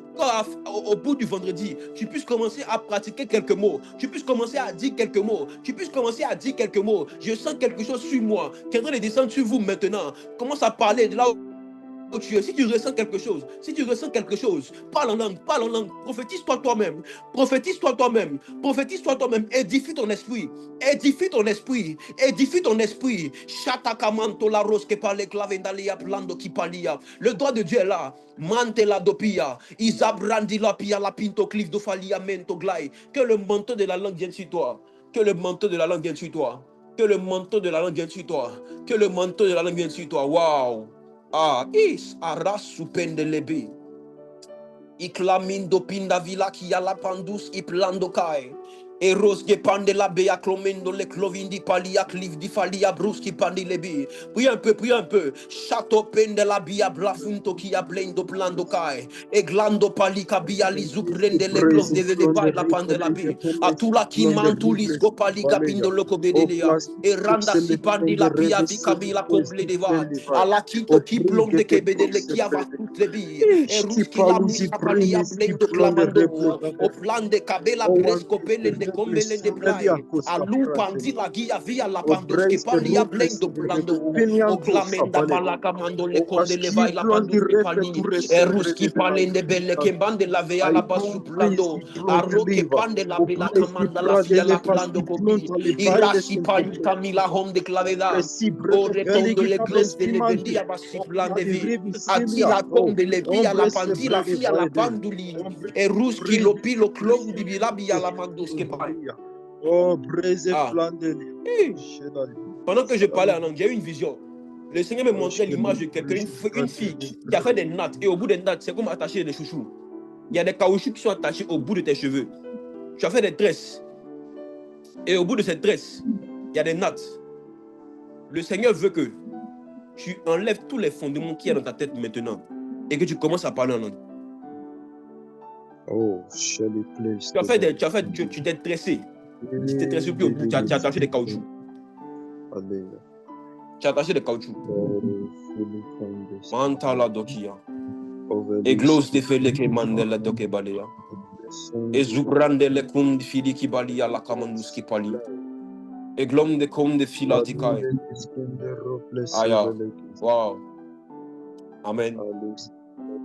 Au bout du vendredi, tu puisses commencer à pratiquer quelques mots. Tu puisses commencer à dire quelques mots. Tu puisses commencer à dire quelques mots. Je sens quelque chose sur moi qui est en train de descendre sur vous maintenant. Commence à parler de là où tu es. Si tu ressens quelque chose, parle en langue, prophétise-toi toi-même, prophétise-toi toi-même, prophétise-toi toi-même, édifie ton esprit, édifie ton esprit, édifie ton esprit. Chatakamanto la rose que parle clavendalia plando qui palia. Le droit de Dieu est là. Mante la dopia, isabrandi la pia la pinto cliff do falia mento glai. Que le manteau de la langue vienne sur toi. Que le manteau de la langue vienne sur toi. Que le manteau de la langue vienne sur toi. Que le manteau de la langue vienne sur toi. Waouh. Ah, is arras supende lebi. Iklamindo pinda vila ki la pandus iplando kai. Eros ge pande la bea clomendo le clovindi palia cliff di falia bruski pandi lebi. Prie un peu. Chateau pende la bia blafunto ki a blendo plando kai. Eglando palika bia li zuprende le clov de pa la pande la bi. Atula ki mantu lis go palika pindo loko bedelea. E randa si pandi la bia vi kabila komble de va. Ala kito ki plom de kebedele ki ava toutes les bi. E ruski la mi palia blendo clamando. O plan de kabela bresco pele de combele de play. A lupandi la guia via la pandos que palia blendo plando. O glamenda palaka mando le conde le vai la pandos que pali. E ruski palende belle que bande la vea la basu plando. A roque pande la bela camanda la fia la plando cobi. I rasi pali camila home de claveda. O retondo le glens de le vendia basi plande vi. A ti la conde le via la pandi la fia la panduli. E ruski lo pilo clon di bilabia la mandos que pali. Pendant que je parlais en anglais, j'ai eu une vision. Le Seigneur me montrait l'image de quelqu'un, une fille qui a fait des nattes. Et au bout des nattes, c'est comme attacher des chouchous. Il y a des caoutchoucs qui sont attachés au bout de tes cheveux. Tu as fait des tresses. Et au bout de cette tresse, il y a des nattes. Le Seigneur veut que tu enlèves tous les fondements qu'il y a dans ta tête maintenant. Et que tu commences à parler en langue. Tu t'es tressé. Tu t'es tressé plus au bout. Tu as attaché des caoutchoucs. Tu as attaché des caoutchoucs. Mantala dokia. Et glose de fele que mandela doke balea. Et zubrande le kun fili ki balia la kamandus ki pali. Et glom de kon de fila dikai. Aya. Wow. Amen.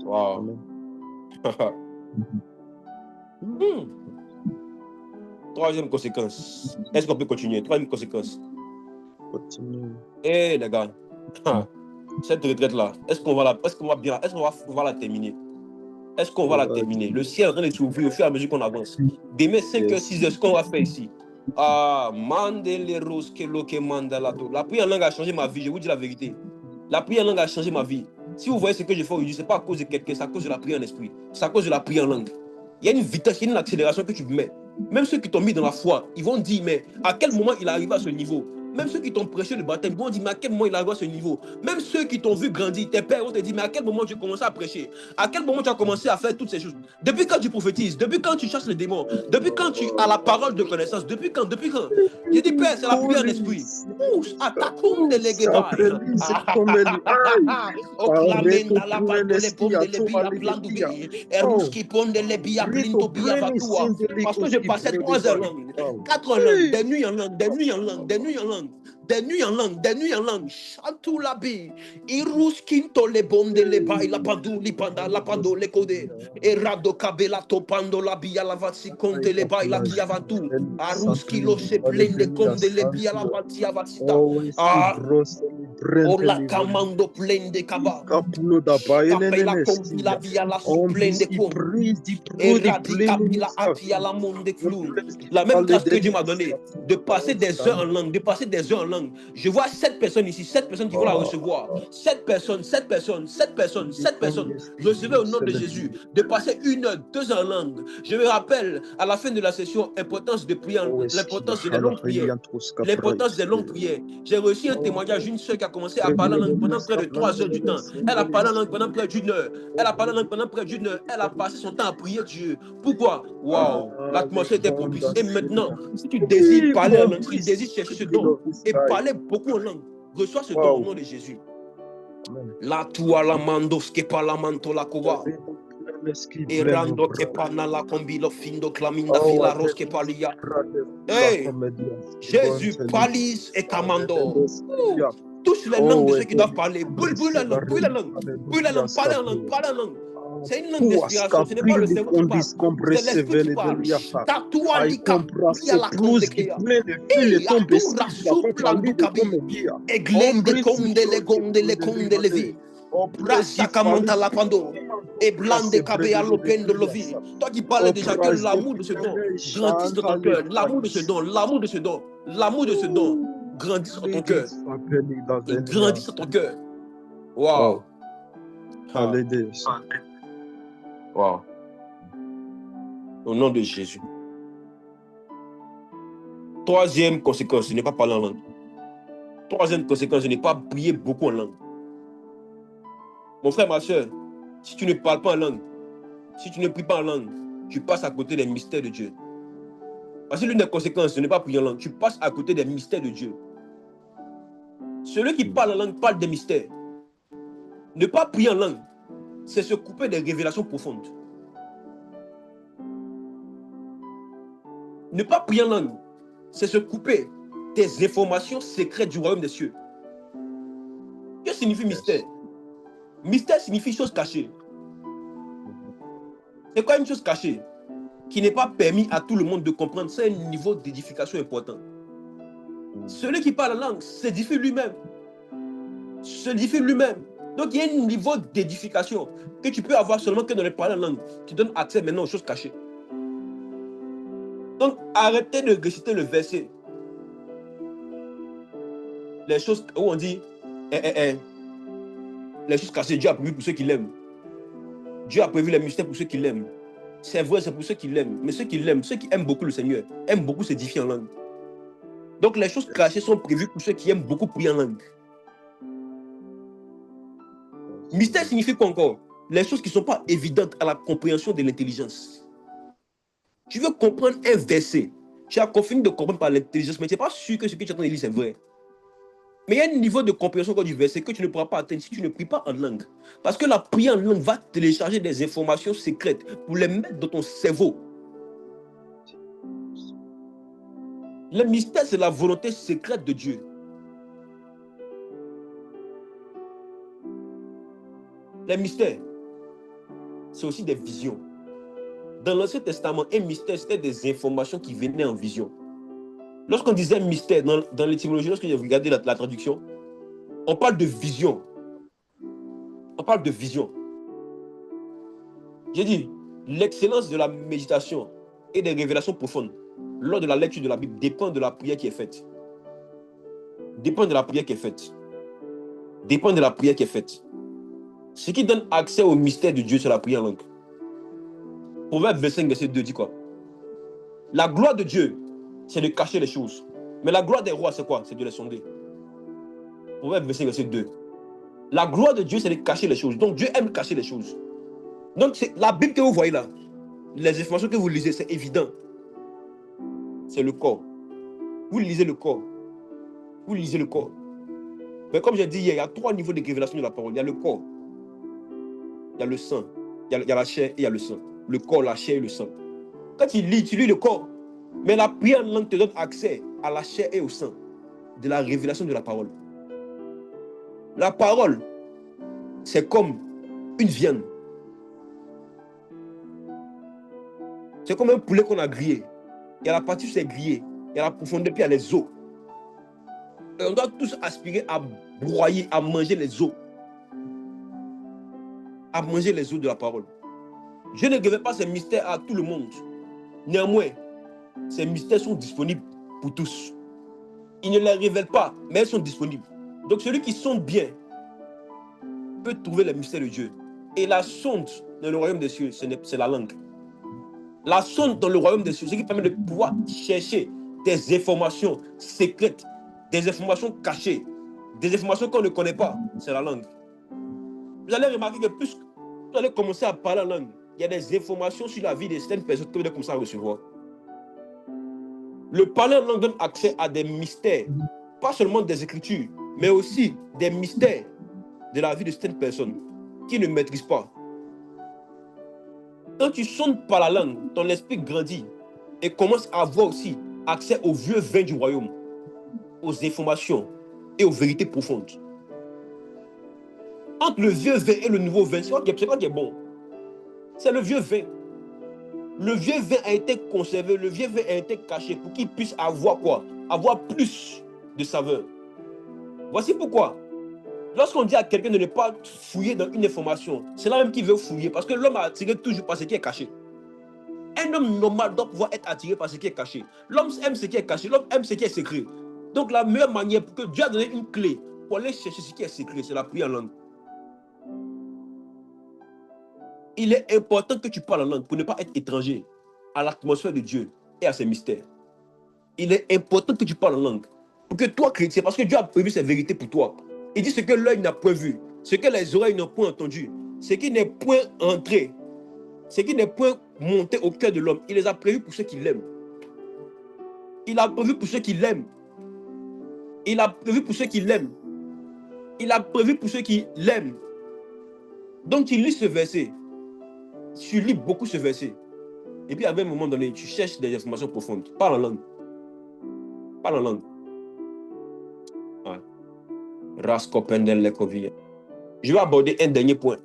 Wow. Troisième conséquence. Est-ce qu'on peut continuer? Troisième conséquence. Continue. Eh les gars, cette retraite-là, est-ce qu'on va la terminer? Est-ce qu'on va la terminer? Le ciel est en train de s'ouvrir au fur et à mesure qu'on avance. Demain, 5h, 6h, ce qu'on va faire ici. Ah, mandele rose que lo que manda la to. La prière en langue a changé ma vie, je vous dis la vérité. La prière en langue a changé ma vie. Si vous voyez ce que je fais aujourd'hui, ce n'est pas à cause de quelqu'un, c'est à cause de la prière en esprit. C'est à cause de la prière en langue. Il y a une vitesse, il y a une accélération que tu mets. Même ceux qui t'ont mis dans la foi, ils vont dire, mais à quel moment il arrive à ce niveau? Même ceux qui t'ont prêché le baptême, ils vont dire, mais à quel moment il arrive à ce niveau? Même ceux qui t'ont vu grandir, tes pères vont te dire, mais à quel moment tu as commencé à prêcher? À quel moment tu as commencé à faire toutes ces choses? Depuis quand tu prophétises? Depuis quand tu chasses les démons? Depuis quand tu as la parole de connaissance? Depuis quand? Depuis quand? Je dis, Père, c'est la prière en esprit. Attaquons les léguévailles. Oklamenda la pando le bonde le bia blandu bi. Et ruski ponde le bia blindo bia vatua. Parce que je passais 3 heures langue, 4 heures langue, des nuits en langue, des nuits en langue, des nuits en langue. Des nuits en langue, des nuits en langue. Chantou la bi. Iruskinto le bonde le bail, la pandou, li panda, la pando, le code. Et rado cabela topando la bia la vatsi conte le bail, la bia vantou. Aruski lo se plende conde le bia la vatia vatsita. Ah, o la camando plende caba. Capela combi la via la suplende com. Et radicabila atia la monde flou. La même grâce que Dieu m'a donnée, de passer des heures en langue, de passer des heures en langue. Je vois 7 personnes ici, 7 personnes qui vont la recevoir. 7 personnes, 7 personnes, 7 personnes, 7 personnes. Recevez au nom de Jésus, de passer 1 heure, 2 heures en langue. Je me rappelle à la fin de la session, l'importance de prier, l'importance des longues prières. L'importance des longues prières. J'ai reçu un témoignage d'une soeur qui a commencé à parler en langue pendant près de 3 heures du temps. Elle a parlé en langue pendant près d'1 heure. Elle a parlé en langue pendant près d'1 heure. Elle a passé son temps à prier Dieu. Pourquoi? Waouh, l'atmosphère était propice. Et maintenant, si tu désires parler en langue, si tu désires chercher ce don et parler beaucoup en langue, reçois ce don au nom de Jésus. La tua la mando skepa la manto la kova. Et rando kepana la combilo findo claminda fila rosque palia. Hey, Jésus palise et camando. Touche les langues de ceux qui doivent parler. Brûle la langue, brûle la langue, brûle la langue, parle en langue, parle en langue. C'est une langue d'inspiration, ce n'est pas le cerveau qui parle, c'est l'esprit qui parle. Tatua lika, pria la conde kea. Et atura souplandu kabi. Eglende conde le conde levi. Brasa kamanta la pando. Et blande kabé à l'open de lovi. Toi qui parlais déjà que l'amour de ce don grandisse dans ton cœur. L'amour de ce don, l'amour de ce don, l'amour de ce don grandisse dans ton cœur. Il grandit dans ton cœur. Wow. Wow. Au nom de Jésus. Troisième conséquence, je n'ai pas parlé en langue. Troisième conséquence, je n'ai pas prié beaucoup en langue. Mon frère, ma soeur, si tu ne parles pas en langue, si tu ne pries pas en langue, tu passes à côté des mystères de Dieu. Parce que l'une des conséquences de ne pas prier en langue, tu passes à côté des mystères de Dieu. Celui qui parle en langue parle des mystères. Ne pas prier en langue, c'est se couper des révélations profondes. Ne pas prier en langue, c'est se couper des informations secrètes du royaume des cieux. Que signifie mystère? Mystère signifie chose cachée. C'est quoi une chose cachée? Qui n'est pas permis à tout le monde de comprendre. C'est un niveau d'édification important. Celui qui parle en langue s'édifie lui-même. S'édifie lui-même. Donc il y a un niveau d'édification que tu peux avoir seulement que dans le parler en langue. Tu donnes accès maintenant aux choses cachées. Donc arrêtez de réciter le verset. Les choses où on dit les choses cachées, Dieu a prévu pour ceux qui l'aiment. Dieu a prévu les mystères pour ceux qui l'aiment. C'est vrai, c'est pour ceux qui l'aiment. Mais ceux qui l'aiment, ceux qui aiment beaucoup le Seigneur, aiment beaucoup s'édifier en langue. Donc les choses cachées sont prévues pour ceux qui aiment beaucoup prier en langue. Mystère signifie quoi encore? Les choses qui ne sont pas évidentes à la compréhension de l'intelligence. Tu veux comprendre un verset, tu as fini de comprendre par l'intelligence, mais tu n'es pas sûr que ce que tu es en train de lire, c'est vrai. Mais il y a un niveau de compréhension du verset que tu ne pourras pas atteindre si tu ne pries pas en langue. Parce que la prière en langue va télécharger des informations secrètes pour les mettre dans ton cerveau. Le mystère, c'est la volonté secrète de Dieu. Les mystères, c'est aussi des visions. Dans l'Ancien Testament, un mystère, c'était des informations qui venaient en vision. Lorsqu'on disait mystère, dans l'étymologie, lorsque j'ai regardé la traduction, on parle de vision. On parle de vision. J'ai dit, l'excellence de la méditation et des révélations profondes lors de la lecture de la Bible dépend de la prière qui est faite. Dépend de la prière qui est faite. Dépend de la prière qui est faite. Ce qui donne accès au mystère de Dieu, c'est la prière en langue. Proverbe 25, verset 2 dit quoi? La gloire de Dieu, c'est de cacher les choses. Mais la gloire des rois, c'est quoi? C'est de les sonder. Proverbe 25, verset 2. La gloire de Dieu, c'est de cacher les choses. Donc Dieu aime cacher les choses. Donc c'est la Bible que vous voyez là, les informations que vous lisez, c'est évident. C'est le corps. Vous lisez le corps. Vous lisez le corps. Mais comme j'ai dit hier, il y a 3 niveaux de révélation de la parole. Il y a le corps, il y a le sang, il y a la chair et il y a le sang. Le corps, la chair et le sang. Quand tu lis le corps. Mais la prière en langue te donne accès à la chair et au sang de la révélation de la parole. La parole, c'est comme une viande. C'est comme un poulet qu'on a grillé. Il y a la partie où c'est grillé. Il y a la profondeur, puis il y a les os. Et on doit tous aspirer à broyer, à manger les os. À manger les os de la parole. Dieu ne révèle pas ces mystères à tout le monde. Néanmoins, ces mystères sont disponibles pour tous. Il ne les révèle pas, mais elles sont disponibles. Donc celui qui sonde bien peut trouver les mystères de Dieu. Et la sonde dans le royaume des cieux, c'est la langue. La sonde dans le royaume des cieux, ce qui permet de pouvoir chercher des informations secrètes, des informations cachées, des informations qu'on ne connaît pas, c'est la langue. Vous allez remarquer que plus vous allez commencer à parler en langue, il y a des informations sur la vie de certaines personnes que vous allez commencer à recevoir. Le parler en langue donne accès à des mystères, pas seulement des écritures, mais aussi des mystères de la vie de certaines personnes qui ne maîtrisent pas. Quand tu sondes par la langue, ton esprit grandit et commence à avoir aussi accès aux vieux vins du royaume, aux informations et aux vérités profondes. Entre le vieux vin et le nouveau vin, c'est quoi qui est bon? C'est le vieux vin. Le vieux vin a été conservé, le vieux vin a été caché pour qu'il puisse avoir quoi? Avoir plus de saveur. Voici pourquoi. Lorsqu'on dit à quelqu'un de ne pas fouiller dans une information, c'est là même qu'il veut fouiller, parce que l'homme est attiré toujours par ce qui est caché. Un homme normal doit pouvoir être attiré par ce qui est caché. L'homme aime ce qui est caché, l'homme aime ce qui est secret. Donc la meilleure manière pour que Dieu a donné une clé pour aller chercher ce qui est secret, c'est la prière en langue. Il est important que tu parles en langue pour ne pas être étranger à l'atmosphère de Dieu et à ses mystères. Il est important que tu parles en langue pour que toi, chrétien, parce que Dieu a prévu ses vérités pour toi. Il dit ce que l'œil n'a point vu, ce que les oreilles n'ont point entendu, ce qui n'est point entré, ce qui n'est point monté au cœur de l'homme. Il les a prévus pour ceux qui l'aiment. Il a prévu pour ceux qui l'aiment. Il a prévu pour ceux qui l'aiment. Il a prévu pour ceux qui l'aiment. Donc tu lis ce verset. Tu lis beaucoup ce verset. Et puis à un moment donné, tu cherches des informations profondes. Parle en langue. Parle en langue. Ouais. Je vais aborder un dernier point.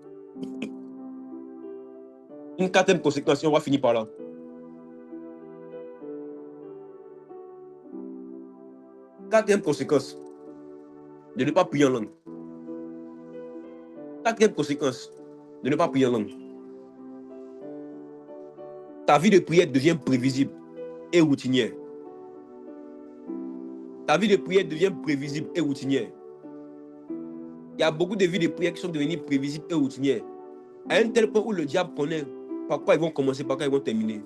Une 4e conséquence, et on va finir par là. Quatrième conséquence, de ne pas prier en langue. 4e conséquence, de ne pas prier en langue. Ta vie de prière devient prévisible et routinière. Ta vie de prière devient prévisible et routinière. Il y a beaucoup de vies de prière qui sont devenues prévisibles et routinières. À un tel point où le diable connaît par quoi ils vont commencer, par quoi ils vont terminer.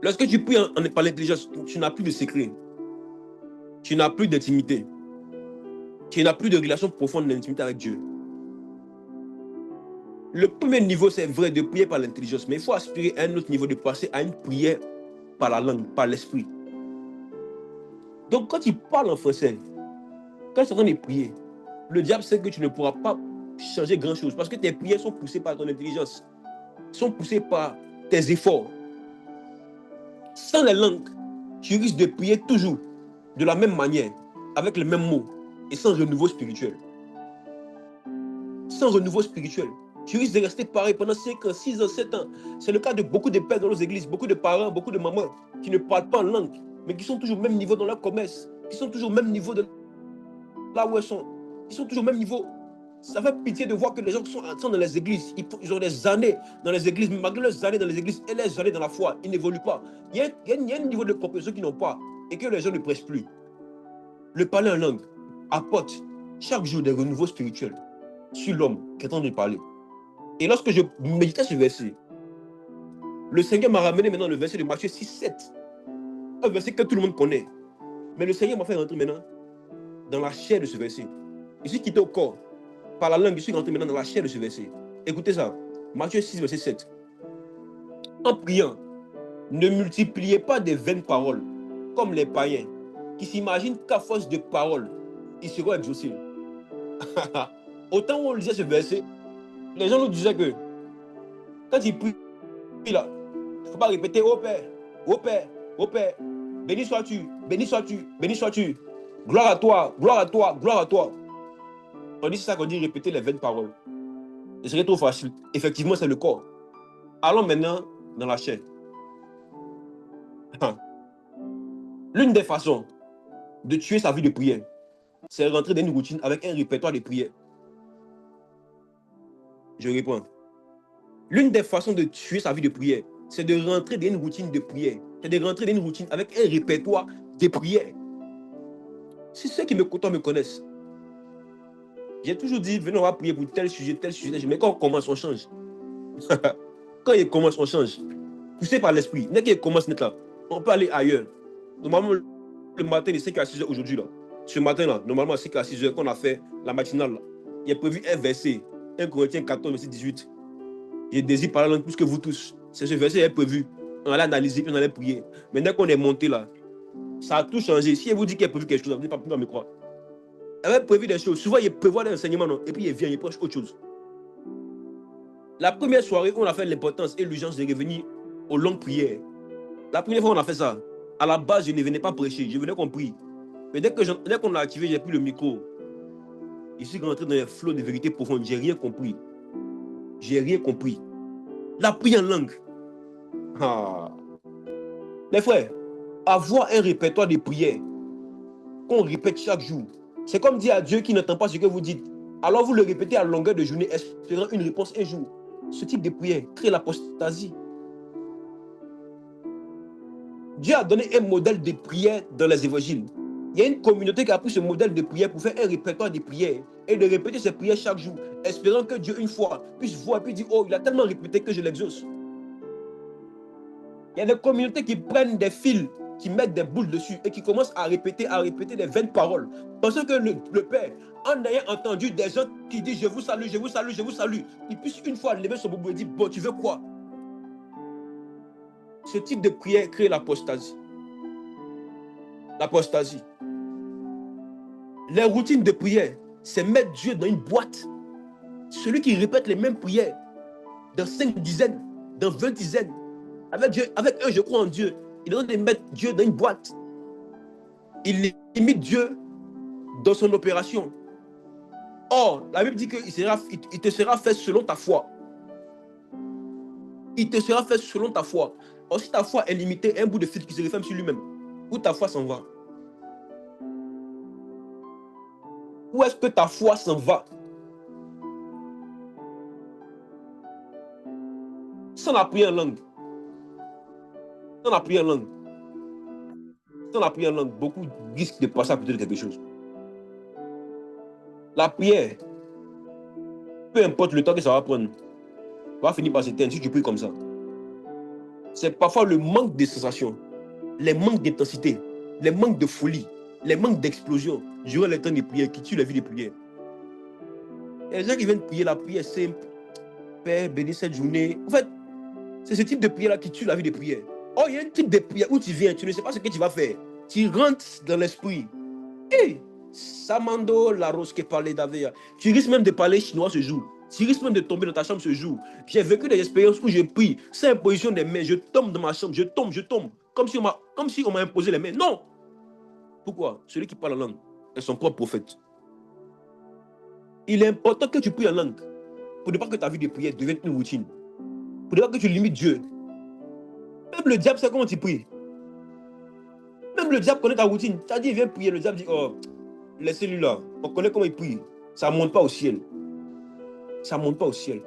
Lorsque tu pries par l'intelligence, tu n'as plus de secret. Tu n'as plus d'intimité. Tu n'as plus de relation profonde d'intimité avec Dieu. Le premier niveau, c'est vrai de prier par l'intelligence, mais il faut aspirer à un autre niveau, de passer à une prière par la langue, par l'esprit. Donc quand tu parles en français, quand tu es en train de prier, le diable sait que tu ne pourras pas changer grand-chose parce que tes prières sont poussées par ton intelligence, sont poussées par tes efforts. Sans les langues, tu risques de prier toujours de la même manière, avec les mêmes mots et sans renouveau spirituel. Sans renouveau spirituel. Tu risques de rester pareil pendant 5 ans, 6 ans, 7 ans. C'est le cas de beaucoup de pères dans nos églises, beaucoup de parents, beaucoup de mamans qui ne parlent pas en langue, mais qui sont toujours au même niveau dans leur commerce, qui sont toujours au même niveau de là où elles sont. Ils sont toujours au même niveau. Ça fait pitié de voir que les gens qui sont dans les églises, ils ont des années dans les églises, mais malgré leurs années dans les églises et les années dans la foi, ils n'évoluent pas. Il y a un niveau de compréhension qu'ils n'ont pas et que les gens ne pressent plus. Le parler en langue apporte chaque jour des renouveaux spirituels sur l'homme qui est en train de parler. Et lorsque je méditais ce verset, le Seigneur m'a ramené maintenant le verset de Matthieu 6, 7. Un verset que tout le monde connaît. Mais le Seigneur m'a fait rentrer maintenant dans la chair de ce verset. Je suis quitté au corps. Par la langue, je suis rentré maintenant dans la chair de ce verset. Écoutez ça. Matthieu 6, verset 7. En priant, ne multipliez pas des vaines paroles, comme les païens, qui s'imaginent qu'à force de paroles, ils seront exaucés. Autant où on lisait ce verset, les gens nous disaient que quand ils prient là, il ne faut pas répéter ô Père, ô Père, ô Père, béni sois-tu, béni sois-tu, béni sois-tu, gloire à toi, gloire à toi, gloire à toi. On dit c'est ça qu'on dit répéter les vaines paroles. Ce serait trop facile. Effectivement, c'est le corps. Allons maintenant dans la chair. L'une des façons de tuer sa vie de prière, c'est rentrer dans une routine avec un répertoire de prière. Je réponds. L'une des façons de tuer sa vie de prière, c'est de rentrer dans une routine de prière. C'est de rentrer dans une routine avec un répertoire de prière. Si ceux qui me côtoient me connaissent, j'ai toujours dit, venez, on va prier pour tel sujet, mais quand on commence, on change. Quand il commence, on change. Poussé par l'esprit. Dès qu'il commence, là, on peut aller ailleurs. Normalement, le matin, de 5 à 6 heures aujourd'hui, là. Ce matin-là, normalement, à 5 à 6 heures, qu'on a fait la matinale, là, il est prévu un verset, 1 Corinthiens 14, verset 18. Je désire parler la langue plus que vous tous. C'est ce verset est prévu. On allait analyser, puis on allait prier. Mais dès qu'on est monté là, ça a tout changé. Si elle vous dit qu'il a prévu quelque chose, vous n'allez pas me croire. Elle avait prévu des choses. Souvent, il prévoit des enseignements, non? Et puis il vient, il prêche autre chose. La première soirée, on a fait l'importance et l'urgence de revenir aux longues prières. La première fois, on a fait ça. À la base, je ne venais pas prêcher, je venais qu'on prie. Mais dès qu'on a activé, j'ai pris le micro. Je suis rentré dans un flot de vérité profonde. J'ai rien compris. J'ai rien compris. La prière en langue. Ah. Les frères, avoir un répertoire de prières qu'on répète chaque jour, c'est comme dire à Dieu qui n'entend pas ce que vous dites. Alors vous le répétez à longueur de journée, espérant une réponse un jour. Ce type de prière crée l'apostasie. Dieu a donné un modèle de prière dans les évangiles. Il y a une communauté qui a pris ce modèle de prière pour faire un répertoire de prières et de répéter ces prières chaque jour, espérant que Dieu, une fois, puisse voir et puis dire, oh, il a tellement répété que je l'exauce. Il y a des communautés qui prennent des fils, qui mettent des boules dessus et qui commencent à répéter des vaines paroles. Parce que le Père, en ayant entendu des gens qui disent, je vous salue, je vous salue, je vous salue, il puisse une fois lever son boubou et dire, bon, tu veux quoi? Ce type de prière crée l'apostasie. L'apostasie. Les routines de prière, c'est mettre Dieu dans une boîte. Celui qui répète les mêmes prières dans 5 dizaines, dans 20 dizaines, avec eux, je crois en Dieu. Il est en train de mettre Dieu dans une boîte. Il limite Dieu dans son opération. Or, la Bible dit qu'il te sera fait selon ta foi. Il te sera fait selon ta foi. Or, si ta foi est limitée, un bout de fil qui se referme sur lui-même, où ta foi s'en va? Où est-ce que ta foi s'en va? Sans la prière en langue. Sans la prière en langue. Sans la prière en langue, beaucoup risquent de passer à côté de quelque chose. La prière, peu importe le temps que ça va prendre, va finir par s'éteindre si tu pries comme ça. C'est parfois le manque de sensations, les manques d'intensité, les manques de folie, les manques d'explosion durant les temps de prière qui tuent la vie de prière. Et les gens qui viennent prier la prière simple, Père, bénis cette journée. En fait, c'est ce type de prière-là qui tue la vie de prière. Oh, il y a un type de prière où tu viens, tu ne sais pas ce que tu vas faire. Tu rentres dans l'esprit. Hey, Samando la rose qui parlait d'Avea. Tu risques même de parler chinois ce jour. Tu risques même de tomber dans ta chambre ce jour. J'ai vécu des expériences où je prie, sans imposition des mains, je tombe dans ma chambre, je tombe. Comme si on m'a imposé les mains. Non! Pourquoi? Celui qui parle en langue est son propre prophète. Il est important que tu pries en langue pour ne pas que ta vie de prière devienne une routine. Pour ne pas que tu limites Dieu. Même le diable sait comment tu pries. Même le diable connaît ta routine. Tu as dit, viens prier. Le diable dit, oh, laissez-lui là. On connaît comment il prie. Ça ne monte pas au ciel. Ça ne monte pas au ciel.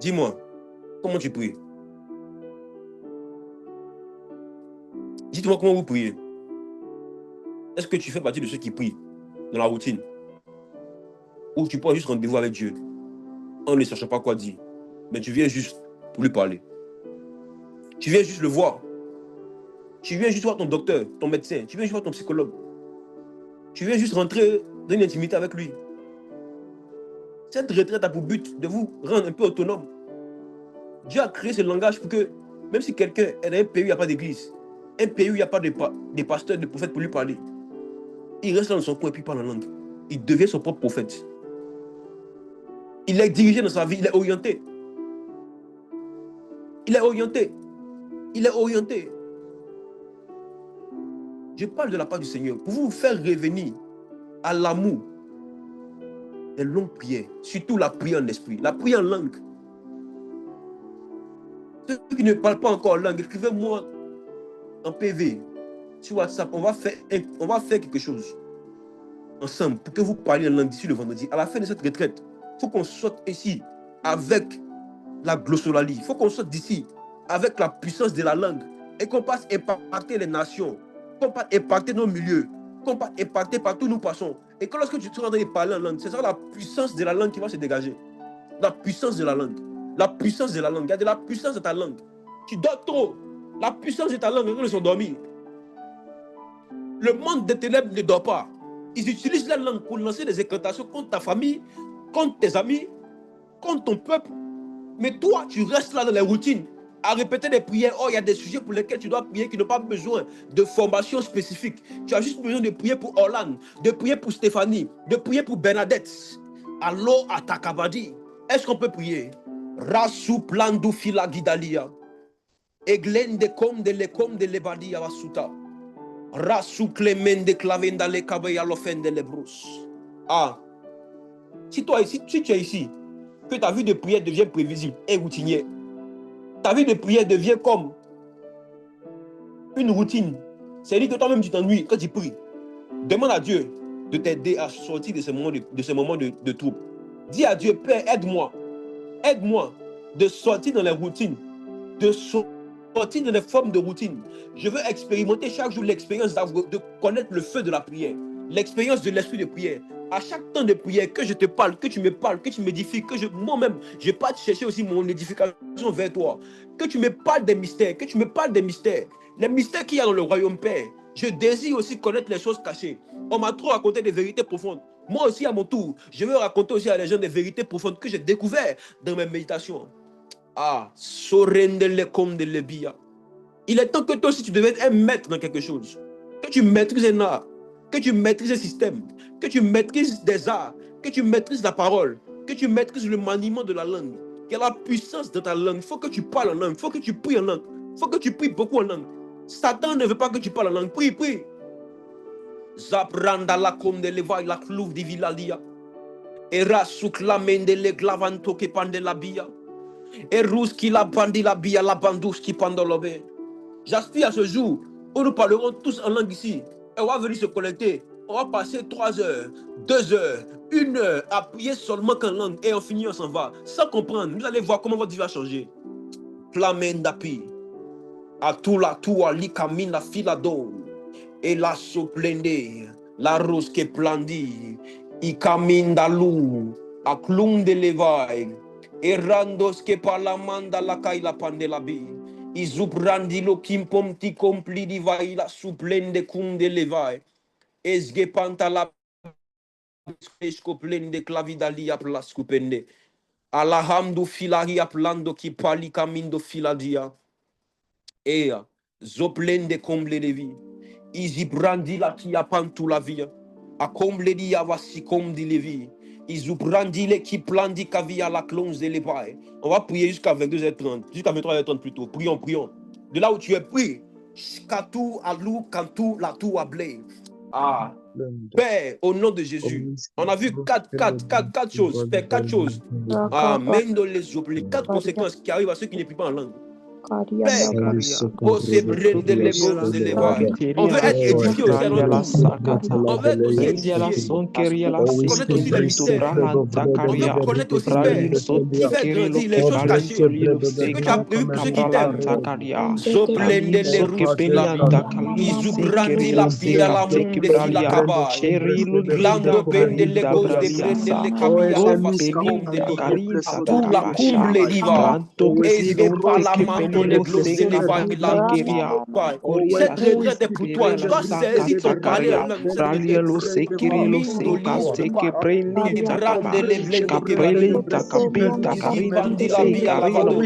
Dis-moi, comment tu pries? Dites-moi comment vous priez. Est-ce que tu fais partie de ceux qui prient dans la routine? Ou tu prends juste rendez-vous avec Dieu en ne sachant pas quoi dire? Mais tu viens juste pour lui parler. Tu viens juste le voir. Tu viens juste voir ton docteur, ton médecin. Tu viens juste voir ton psychologue. Tu viens juste rentrer dans une intimité avec lui. Cette retraite a pour but de vous rendre un peu autonome. Dieu a créé ce langage pour que, même si quelqu'un est dans un pays où il n'y a pas d'église, un pays où il n'y a pas de pasteurs, de prophètes pour lui parler, il reste là dans son coin et puis il parle en langue. Il devient son propre prophète. Il est dirigé dans sa vie, il est orienté. Il est orienté. Il est orienté. Je parle de la part du Seigneur pour vous faire revenir à l'amour des longues prières, surtout la prière en esprit, la prière en langue. Ceux qui ne parlent pas encore en langue, écrivez-moi en PV sur WhatsApp. On va faire quelque chose ensemble pour que vous parliez en langue d'ici le vendredi. À la fin de cette retraite, il faut qu'on sorte ici avec la glossolalie. Il faut qu'on sorte d'ici avec la puissance de la langue et qu'on passe impacter les nations, qu'on passe impacter nos milieux, qu'on passe impacter partout où nous passons. Et que lorsque tu seras en train de parler en langue, ce sera la puissance de la langue qui va se dégager. La puissance de la langue. La puissance de la langue. Il y a de la puissance de ta langue. Tu dors trop. La puissance de ta langue, ils sont dormis. Le monde des ténèbres ne dort pas. Ils utilisent la langue pour lancer des incantations contre ta famille, contre tes amis, contre ton peuple. Mais toi, tu restes là dans les routines, à répéter des prières. Oh, il y a des sujets pour lesquels tu dois prier qui n'ont pas besoin de formation spécifique. Tu as juste besoin de prier pour Orlane, de prier pour Stéphanie, de prier pour Bernadette. Allo Atakabadi. Est-ce qu'on peut prier? Rasu plandu fila gidalia. Eglende kom de lekom de lebadia vasuta. Rasu clemende clavenda le kabeya l'offende le brousse. Ah. Si tu es ici, que ta vie de prière devient prévisible et routinière, ta vie de prière devient comme une routine. C'est-à-dire que toi-même tu t'ennuies quand tu pries. Demande à Dieu de t'aider à sortir de ce moment de trouble. Dis à Dieu, Père, aide-moi. Aide-moi de sortir dans les routines, de sortir dans les formes de routine. Je veux expérimenter chaque jour l'expérience de connaître le feu de la prière, l'expérience de l'esprit de prière. À chaque temps de prière, que je te parle, que tu me parles, que tu m'édifies, que moi-même, je parte chercher aussi mon édification vers toi. Que tu me parles des mystères, que tu me parles des mystères. Les mystères qu'il y a dans le royaume Père. Je désire aussi connaître les choses cachées. On m'a trop raconté des vérités profondes. Moi aussi, à mon tour, je veux raconter aussi à les gens des vérités profondes que j'ai découvertes dans mes méditations. Ah, sorendele comme de lebia. Il est temps que toi aussi tu deviennes un maître dans quelque chose. Que tu maîtrises un art, que tu maîtrises un système, que tu maîtrises des arts, que tu maîtrises la parole, que tu maîtrises le maniement de la langue. Qu'il y a la puissance de ta langue. Il faut que tu parles en langue, il faut que tu pries en langue, il faut que tu pries beaucoup en langue. Satan ne veut pas que tu parles en langue. Prie, prie. Zabranda la comme de leva la clouve di vilalia. Era suklamende le glavanto que pande la bia. Et rousse qui la bandi la bia, la bandouche qui pande l'obé. J'aspire à ce jour où nous parlerons tous en langue ici. Et on va venir se connecter. On va passer 3 heures, 2 heures, 1 heure à prier seulement qu'en langue. Et on finit, on s'en va. Sans comprendre. Vous allez voir comment votre vie va changer. Flamen-dapi. A tout la tua li camina fila do. Et la soplende. La rose que plandi. I caminda lu. A clum de levai. Errandos que palamanda la caila pandelabi. Izubrandilo kimpom ti compli di vai la suplende cum de levai. Esge panta la escoplende clavidalia plascupende. Alahamdu filaria plando ki pali camindo filadia. Ea zoplende comble de vie. Izibrandi la ki apantu la via. A comble di avasi com di levi. Izubrandi le qui plandi cavia la clonze de l'épaille. On va prier jusqu'à 22h30, jusqu'à 23h30 plutôt. Prions, prions. De là où tu es, prie. Katou alou kantou la tou ablé. Ah. Père, au nom de Jésus, on a vu quatre choses. Père, 4 choses. Amen. Dans les 4 conséquences qui arrivent à ceux qui ne prient pas en langue. Père, oh, c'est brende les gommes de l'évêque. On veut être édifié au sein de nous. On veut être aussi édifié. Connaître aussi les mystères. On veut connaître aussi, Père, qui fait grandir les choses cachées que tu as prévues pour ceux qui t'aiment. Soplende les rouges la vie. Izubrandi la pia la monde de la cabaye. Glando bende le gos de brende le cabia la fascom de li. Pour la cumble diva. Et par la manto le glos de l'évangile la rouge. Cette retraite est pour toi. Tu dois saisir ton palais même cette retraite. Mindo li. Brande le blendo que va le bandi la bia la vado.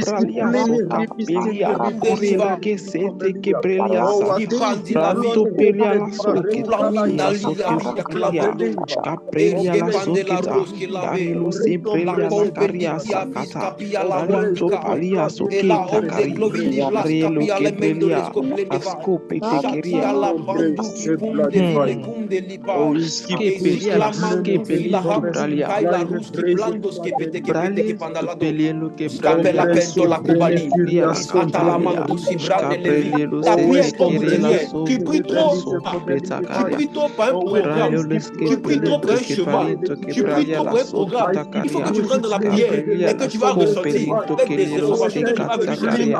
Scapella pento la cubali, atalamanto si brande le vie. Ta prière comme dernière, tu pries trop, tu pries trop pour un programme, tu pries trop pour un chemin, tu pries trop pour un programme. Il faut que tu rentres dans la prière et que tu vas ressortir avec des informations que tu vas venir chercher.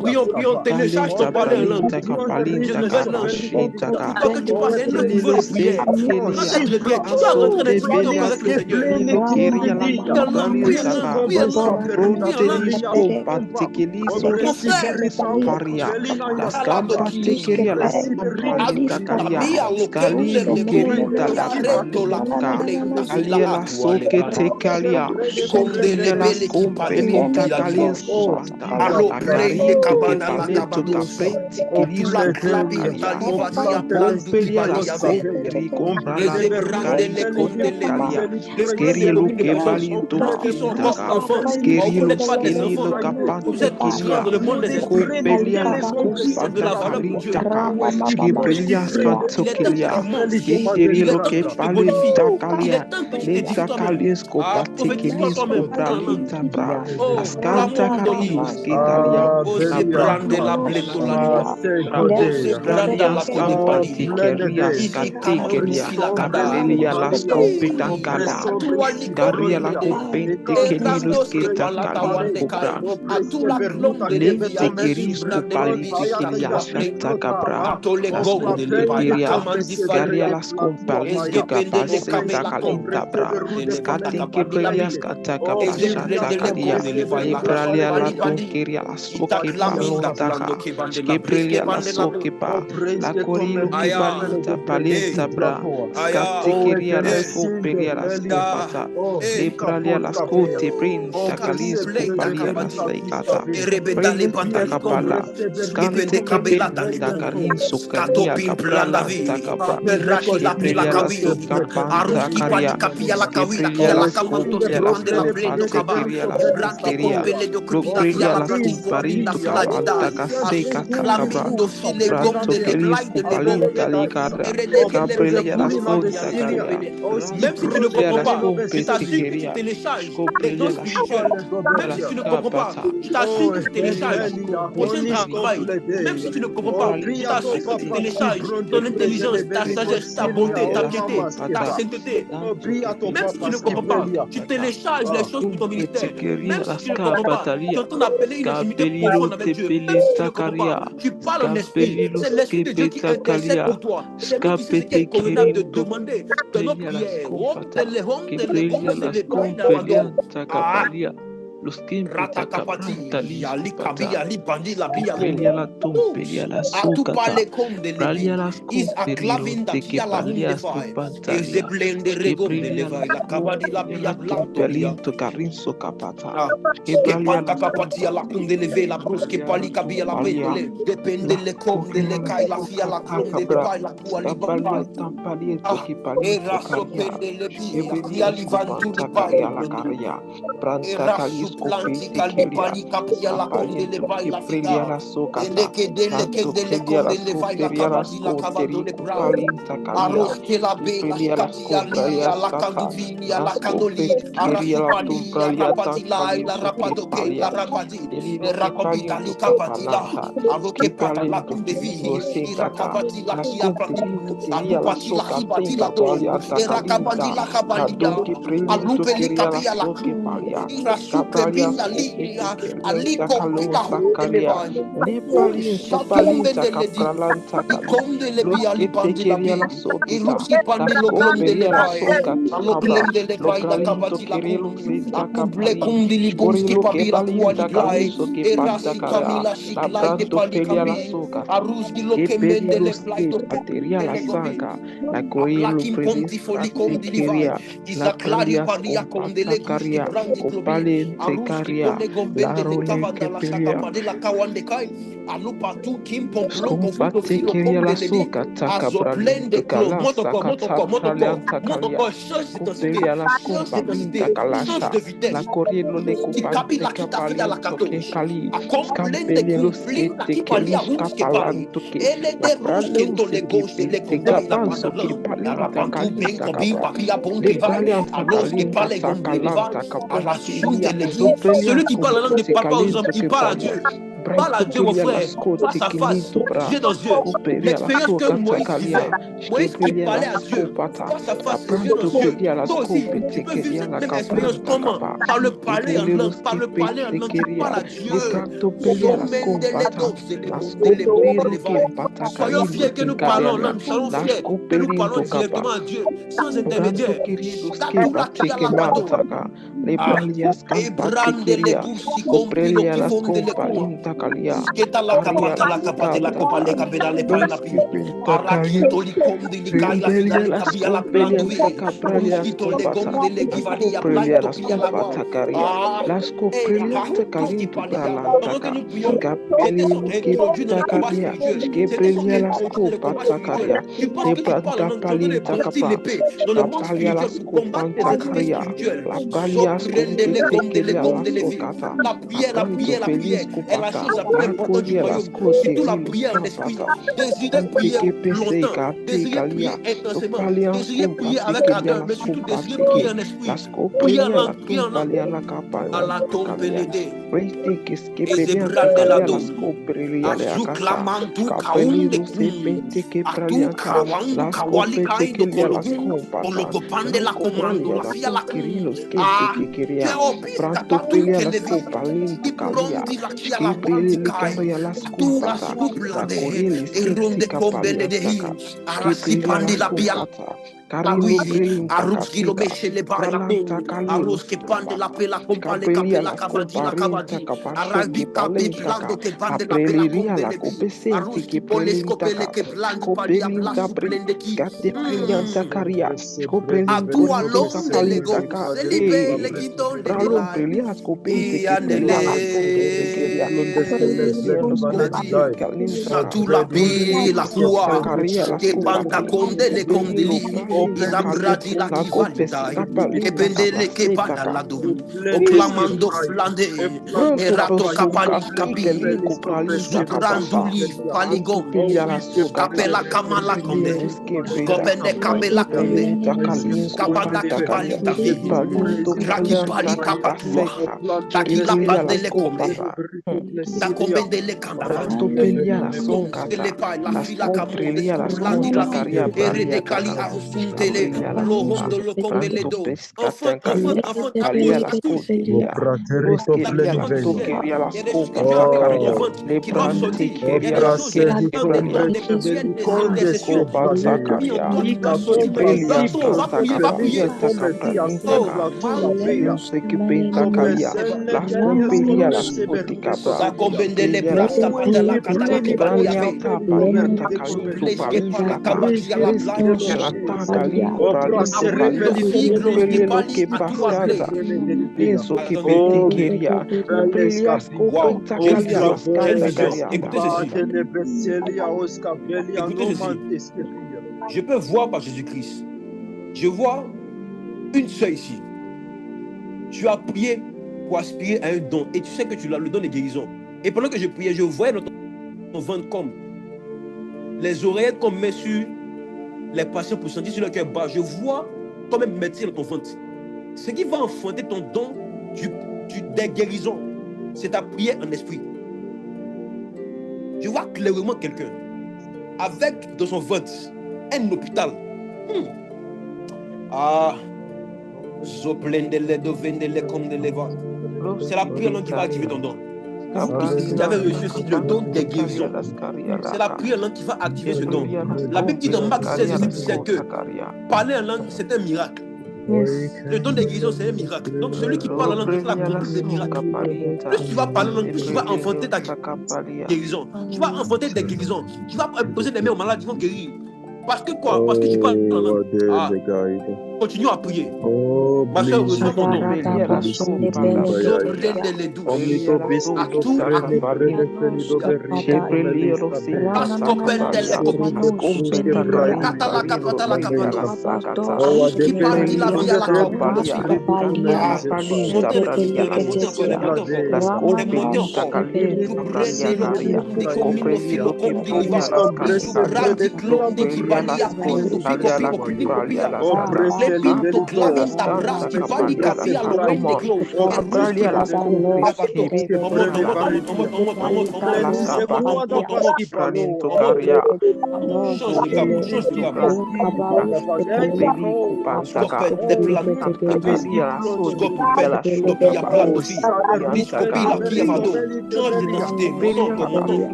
Prions, télécharge ton palais en langue. Je ne reste là. Il faut que tu passes à un autre niveau de prière. Dans cette retraite, tu dois rentrer dans l'intimité avec le Seigneur. Dans langue, prie en langue, prie en langue, prie en langue. Mon frère, vous êtes conscient dans le monde des esprits. C'est de la valeur pour Dieu. Il est temps que tu t'édifies toi-même. Prophétise-toi toi-même. Oh, pour l'amour de lui. Oh, c'est brande la blétola. Oh, c'est brande la codépali. Ici, kamon, ici, la kada. Même si tu ne comprends pas, je t'assure que tu télécharges les dons spirituels. Même si tu ne comprends pas, je t'assure que tu télécharges ton prochain travail. Même si tu ne comprends pas, je t'assure que tu télécharges ton intelligence, ta sagesse, ta bonté, ta piété, ta sainteté. Même si tu ne comprends pas, tu télécharges les choses pour ton ministère. Même si tu ne comprends pas, tu es en train d'appeler une intimité profonde avec Dieu. Même si tu ne comprends pas, tu parles en esprit. C'est l'esprit de Dieu qui intercède pour toi. C'est lui qui sait ce qui est convenable de demander de nos prières. Ratakapati, Yali Kabi, Pata, Yali Bandi, la Bia Pelia la Tumpelia la Sukata, Atupale Kom de Pralia la Levi, is a Scomperilo, clavin da Teke Kia la Hum de Palia Vai, is the Scopantalia, blend de Regom de Skeprelia la Levi, la Cavadi la Scopelia la Bia Blantolia. Tumpelinto Carinso Capata, Che Kebralia la panta capatia la cum de leve la brus che Scompalia la pali cabia la Tumpalia, pendele depende la le com de Scopelia le la kai la fia la Socata clom de Cabra, vai la cua li Scabalia bambanti. Tampaliento Kipalinto Era so Caria, pende le bia Skebelia quia li vantu li Scopanta pai Caria le la pende. Caria, Branta Era Calis su planti Copete cali Kelia, pali capia la com de le Scapaliento vai la Keprelia fida. la Socata, Ele che Pranto de le Pelia com la de le vai la Scoperia la cavadi la cavando le Scoterico brai. Palinta Calia, Aros che la bela Kepelia la scatia lì Scopralia alla Scata, canduvini la alla candoli Scopete Keria la arasipali Tumpralia arapadilai la Tancalinso rapadoke la Kepalia, rapadi Elilo rapabita li Kepalinto cavadila Capalanta, aroke pada la Skipalindo kundevi Kiringo Senkata, irakavati la la kia pratu Scopelinto Keria la alupati la Soca hibati la Tenka do Pralia irakabandi Tacalinta, la kabalia Kadonki Prelinto alupe li Keria la kapia la Soke ku Palia, irasuke Scapralia binda Scopete lia Kerianta aliko pila Calosa hunde Calia, levai Lepalinto shatumbe Palinta de ledi Capralanta Cali, ikonde le Los bia li que te bandi la quería la bi sokita, irusi pandi las lo glom de copería la levai soca alo ticabra, glem de lo levai la pralinto kabati la querelo kum senta akuble capali, kundi li bumski scorelo que pabi la kuali balinta glai calinso que panta erasi carea, kamila la shiklai te branto pali pelia la kambi socata, aruski lo que kemende le perilos blai que do patería la pele gobe saga, la a coelho black ponti prelisca foli te com di livai. queria, la Isa clari pralias paria com de compata leguski caria, brandi globi. A copalente ruski caria, pole la gombende le role cavanda que la shaka peria. pade la kawande kai. A lupa tu kim pomplon confudo Scompate filo queria com la de ledi. soca, A taca zoplen de pralinto clo. cala, sacata pralianta calia. Change d'intensité. Scoperia la Change scompalinta d'intensité. Change de calasha, la vitesse. corielo le Ti capi copante la kita fia la capalinto che katosh. cali, A complen de scampele lo cumplin la skete ki che pali li a hums que pai. scapalanto che, Ele la de rus que to pralose le che gauche le pete condei la gabanzo che pandalan. La palinta rapantu ben calista cobim capra. papia bon Le divai. pralianta Alors que calinta parle gongle levai. sacalanta À la chute capraskelia, de lo l'église. prelia Celui qui parle la langue de scopate papa aux hommes, calento il che parle à palia. Dieu. Parle à Branto Dieu, mon pelia la frère, scote face à che face, linto bra. yeux dans yeux. Scoperia la L'expérience que socata Moïse calia, vivait, Moïse qui skepelia la parlait à Dieu, scopata, face à face, les yeux dans capranto yeux. pelia la Toi aussi, tu scopete peux vivre keria cette la même expérience. capranta Comment? capa, Par le parler en ebrele lo langue, par le parler en skepete langue, tu parles keria, à Dieu. le branto pelia la Sommen de les scopata, dos et les la mondes, les bons de scopelo que l'évail. Soyons patacalindo fiers que te nous parlons en carialia, langue. Soyons la fiers que nous parlons scoperinto capa, directement à Dieu, sans branto intermédiaire. querido Katula skepate qui a que la pado. mantaka, le Ah, bralia et scampate brande les keria, boussi compilo scoprelia qui la font de l'écoute. scompalinta calia, Sketa caria la capate la scopata. copa le cabeda le pai la pi. Skipinta kalia, Arakinto li com de li kai la fida Rebelia le la cabia la plan scopelia duvi. capralia Ruskito le scopata, gom de le la givadi a coprelia blind la to pia la wa. scopata caria, Ah, la eh, scopeliente tout ce qui calinto palia. Pendant que pralantaka, nous prions, j'étais scapeli lo introduit dans le combat patacalia, spirituel. J'étais comme skeprelia la introduit dans le combat scopata spirituel. caria, Tu penses le que tu parles en branta langue, tu es en train de palinta brandir capa, l'épée dans le monde scapalia la spirituel pour combattre les scopanta entités caria, spirituelles. la pralia Soprende les scompete gommes de les kelia gommes la de les vies. socata, La la prière, la pranto prière, la prière pelis est la copata, chose la plus la importante du coria la royaume. Surtout la scoterilo prière en esprit. scampata, Désirez prier Anteke pese longtemps. kate Désirez kalia, prier intensément. Topalian Désirez prier skompate avec kelia ardeur. la Mais surtout, désirez skompate prier ke, en la esprit. Prier en skopelia la langue, prier en langue. tumpalia la À la kapalanta tombe kalia, pélédée. rete Et keskepelian zebrande la takalia la dou. skopelia le akata, Azuklamandu kaunde kapeliru se kum. pente ke Atu pralianta, krawandu la kawali skopete kaindo kelia la kologun. skompata, Kolokopande la branto comando, pralia la la fia la kum. tonkerilo skete Ah, ke tu es keria, obis branto kapatu pelia la kelevi. skopalinta kalia, Ibrondi la kia la skepele banti le kai. karia la Atu skompata, la raskuplande. coriele skete Eronde kombele de kapaliantaka, hi. Skepelia la Arasipandi la pia scompata, la Carilo oui, Prelinta Aruski lo Catega, meshe le bai la Pralanta kum, Calilo Aruski pande la Scopata, pe la compa le cape Scapelia la la cavadi la scoparinta cavadi, capace Arabi che cape palentaca, blando che la bande la pe la preleria combe la le bi, copesenti che Aruski pole scopele prelintaca, che blandi pali a scopelinta plasu pri, plende chi. scate prelianta caria, A scopelinto tu riso alone de capalinta lego, ca, se libe le e quiton de pralom delay. prelia scopente I che prelia la scopete che ria, prelia lo andele. scopete calintaca, Satu la pi la prelinta cua caria la che panta scopata, conde le Belilo condeli pralinta calia, isambradi la la chi copesi validai che capalinta pendele che capraseta bada ca. la dum o clamando flande e Pronto rato posso capali castica capi linco pralinta capasa. zubranduli Pranto faligom piglia la socata. capella camala Eprile combe lo schepeta. scopende camela combe Epelenta calinsco scapanda panta calia. capali tafi Palinto raki calianta pali capatua capaseta. takila Epelia la pandele combe scopata. da combe le candava Pranto pelia la Gonze le soncata. pai, la La fila camo, scomprelia la escuplandi scota la vi, caria ere de praliata cali ca. arosum Shantele, Lohondo Locombeledo. Enfant, Mon praterito il y a des choses qui plenivenia. il y a des choses que Dieu a créées dans ton ventre qui doivent sortir. Il y a des choses, il y a des besoins, des questions qui sont mis en toi qui doivent sortir. Tantôt, on va prier, va prier. Sacombendele brasta patala kataki baluyabe. Pleske pali kabakia la blanche. Le figlos di pali atua play. Wow, j'ai une vision, j'ai une vision. Écoutez ceci. Écoutez ceci. Je peux voir par Jésus-Christ. Je vois une seule ici. Tu as prié pour aspirer à un don et tu sais que tu as le don de guérison. Et pendant que je priais, je voyais dans ton ventre comme les oreilles qu'on met sur les patients pour sentir sur le cœur bas. Je vois toi-même mettre dans ton ventre. Ce qui va enfanter ton don des guérisons, c'est ta prière en esprit. Je vois clairement quelqu'un avec dans son ventre un hôpital. C'est la prière qui va activer ton don. Vous tous qui avez reçu aussi le don des guérisons, c'est la prière qui va activer ce don. La Bible dit dans Marc 16, verset 17 que parler en langue, c'est un miracle. Le don des guérisons, c'est un miracle. Donc celui qui parle en langue, c'est la comble des miracles. Plus tu vas parler en langue, plus tu vas enfanter ta guérison. Tu vas enfanter des guérisons. Tu vas poser des mains aux malades, ils vont guérir. Parce que quoi? Parce que tu parles en langue. Continue à prier. Ma soeur, reçois ton nom.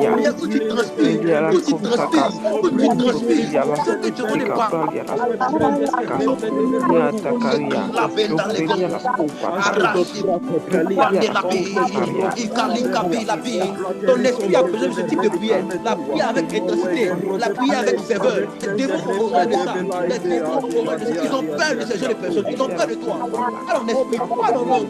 Seigneur, que tu transpires, que tu transpires, que tu transpires, ce que tu ne pas. La veine dans les gonds, arrache, bandez la paix, ton esprit a besoin de ce type de prière, la prière avec intensité, la prière avec ferveur. Les démons ont horreur de ça, les démons ont horreur de ça, ils ont peur de ces jeunes personnes, ils ont peur de toi. Alors n'esprit pas dans l'homme.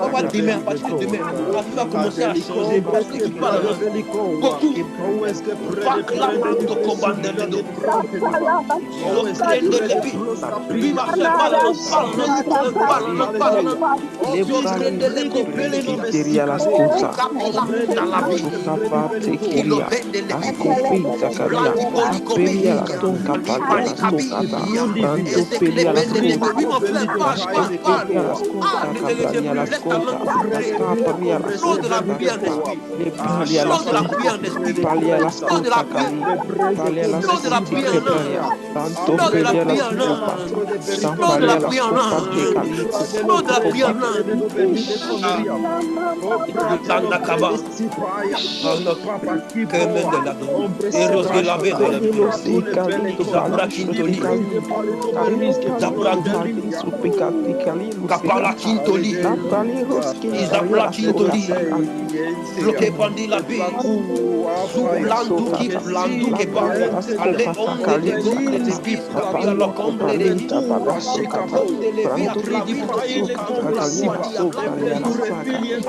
On va demain, à partir de demain, la vie va commencer à changer parce que tu parles beaucoup. Oui, ma soeur, parle. Flot de la prière en esprit. Flot de la prière en esprit. Flot de la prière. Flot de la prière en âme. Flot de la prière en âme. Flot de la prière en âme. Flot de la prière en bloqué pandi la vie, blandu qui parle, alle ombre de gombre de skip, la locombre de la meilleure forme de prière.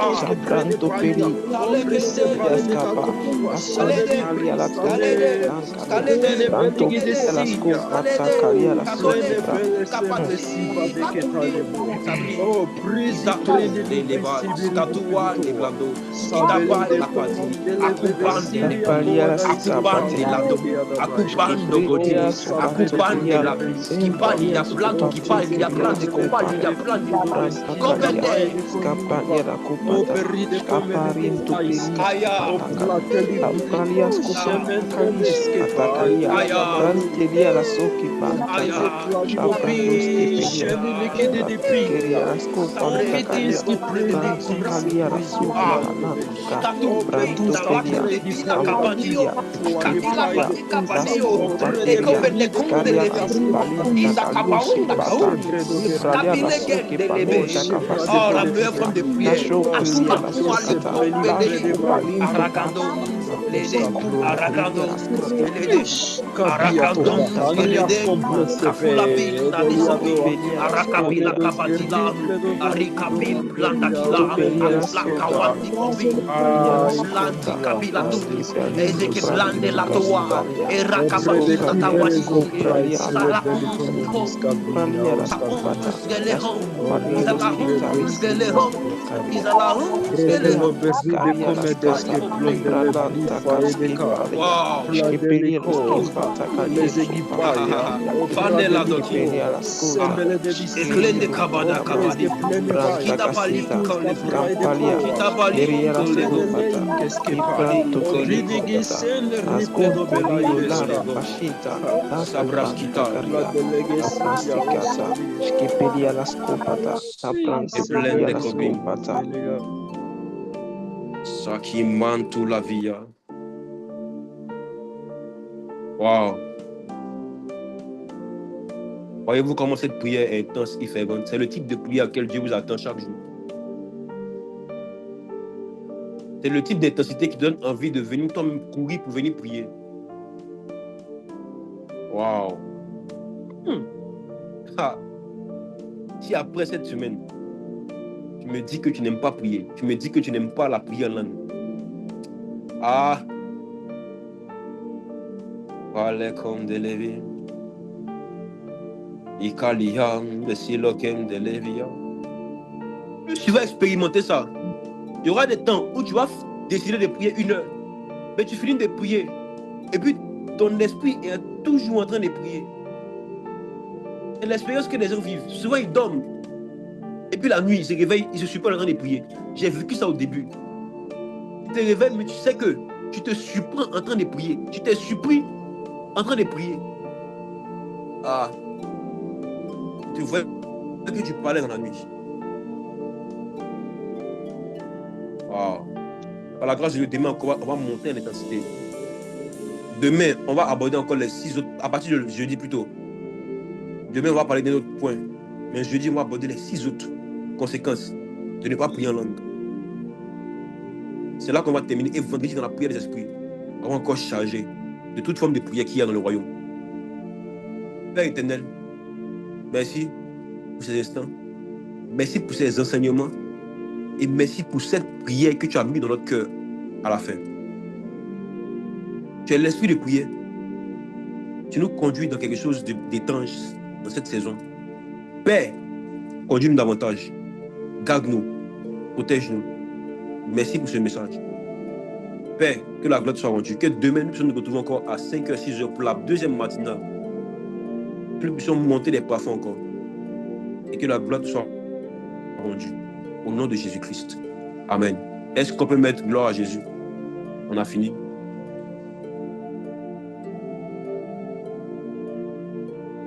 Sakimantu la via. Wow. Voyez-vous comment cette prière est intense et fervente? C'est le type de prière à laquelle Dieu vous attend chaque jour. C'est le type d'intensité qui donne envie de venir toi-même courir pour venir prier. Wow. Si après cette semaine, tu me dis que tu n'aimes pas prier, tu me dis que tu n'aimes pas la prière en langue, ah, Wale comme de levi, Ikaliam, de silokem de levia. Tu vas expérimenter ça. Il y aura des temps où tu vas décider de prier 1 heure, mais tu finis de prier, et puis ton esprit est toujours en train de prier. Et l'expérience que les gens vivent, souvent ils dorment, et puis la nuit ils se réveillent, ils se surprennent en train de prier. J'ai vécu ça au début. Tu te réveilles, mais tu sais que tu te surprends en train de prier. Tu t'es surpris en train de prier. Ah, tu vois que tu parlais dans la nuit. Wow. Par la grâce de Dieu, demain, on va monter en intensité. Demain, on va aborder encore les 6 autres, à partir de jeudi plutôt. Demain, on va parler d'un autre point. Mais jeudi, on va aborder les 6 autres conséquences de ne pas prier en langue. C'est là qu'on va terminer. Et vendredi, dans la prière des esprits, on va encore charger de toute forme de prière qu'il y a dans le royaume. Père éternel, merci pour ces instants. Merci pour ces enseignements. Et merci pour cette prière que tu as mis dans notre cœur à la fin. Tu es l'esprit de prière. Tu nous conduis dans quelque chose d'étrange dans cette saison. Père, conduis-nous davantage. Garde-nous. Protège-nous. Merci pour ce message. Père, que la gloire soit rendue. Que demain, nous nous retrouvons encore à 5h, 6h pour la deuxième matinale. Que nous puissions monter les plafonds encore. Et que la gloire soit rendue. Au nom de Jésus-Christ. Amen. Est-ce qu'on peut mettre gloire à Jésus? On a fini.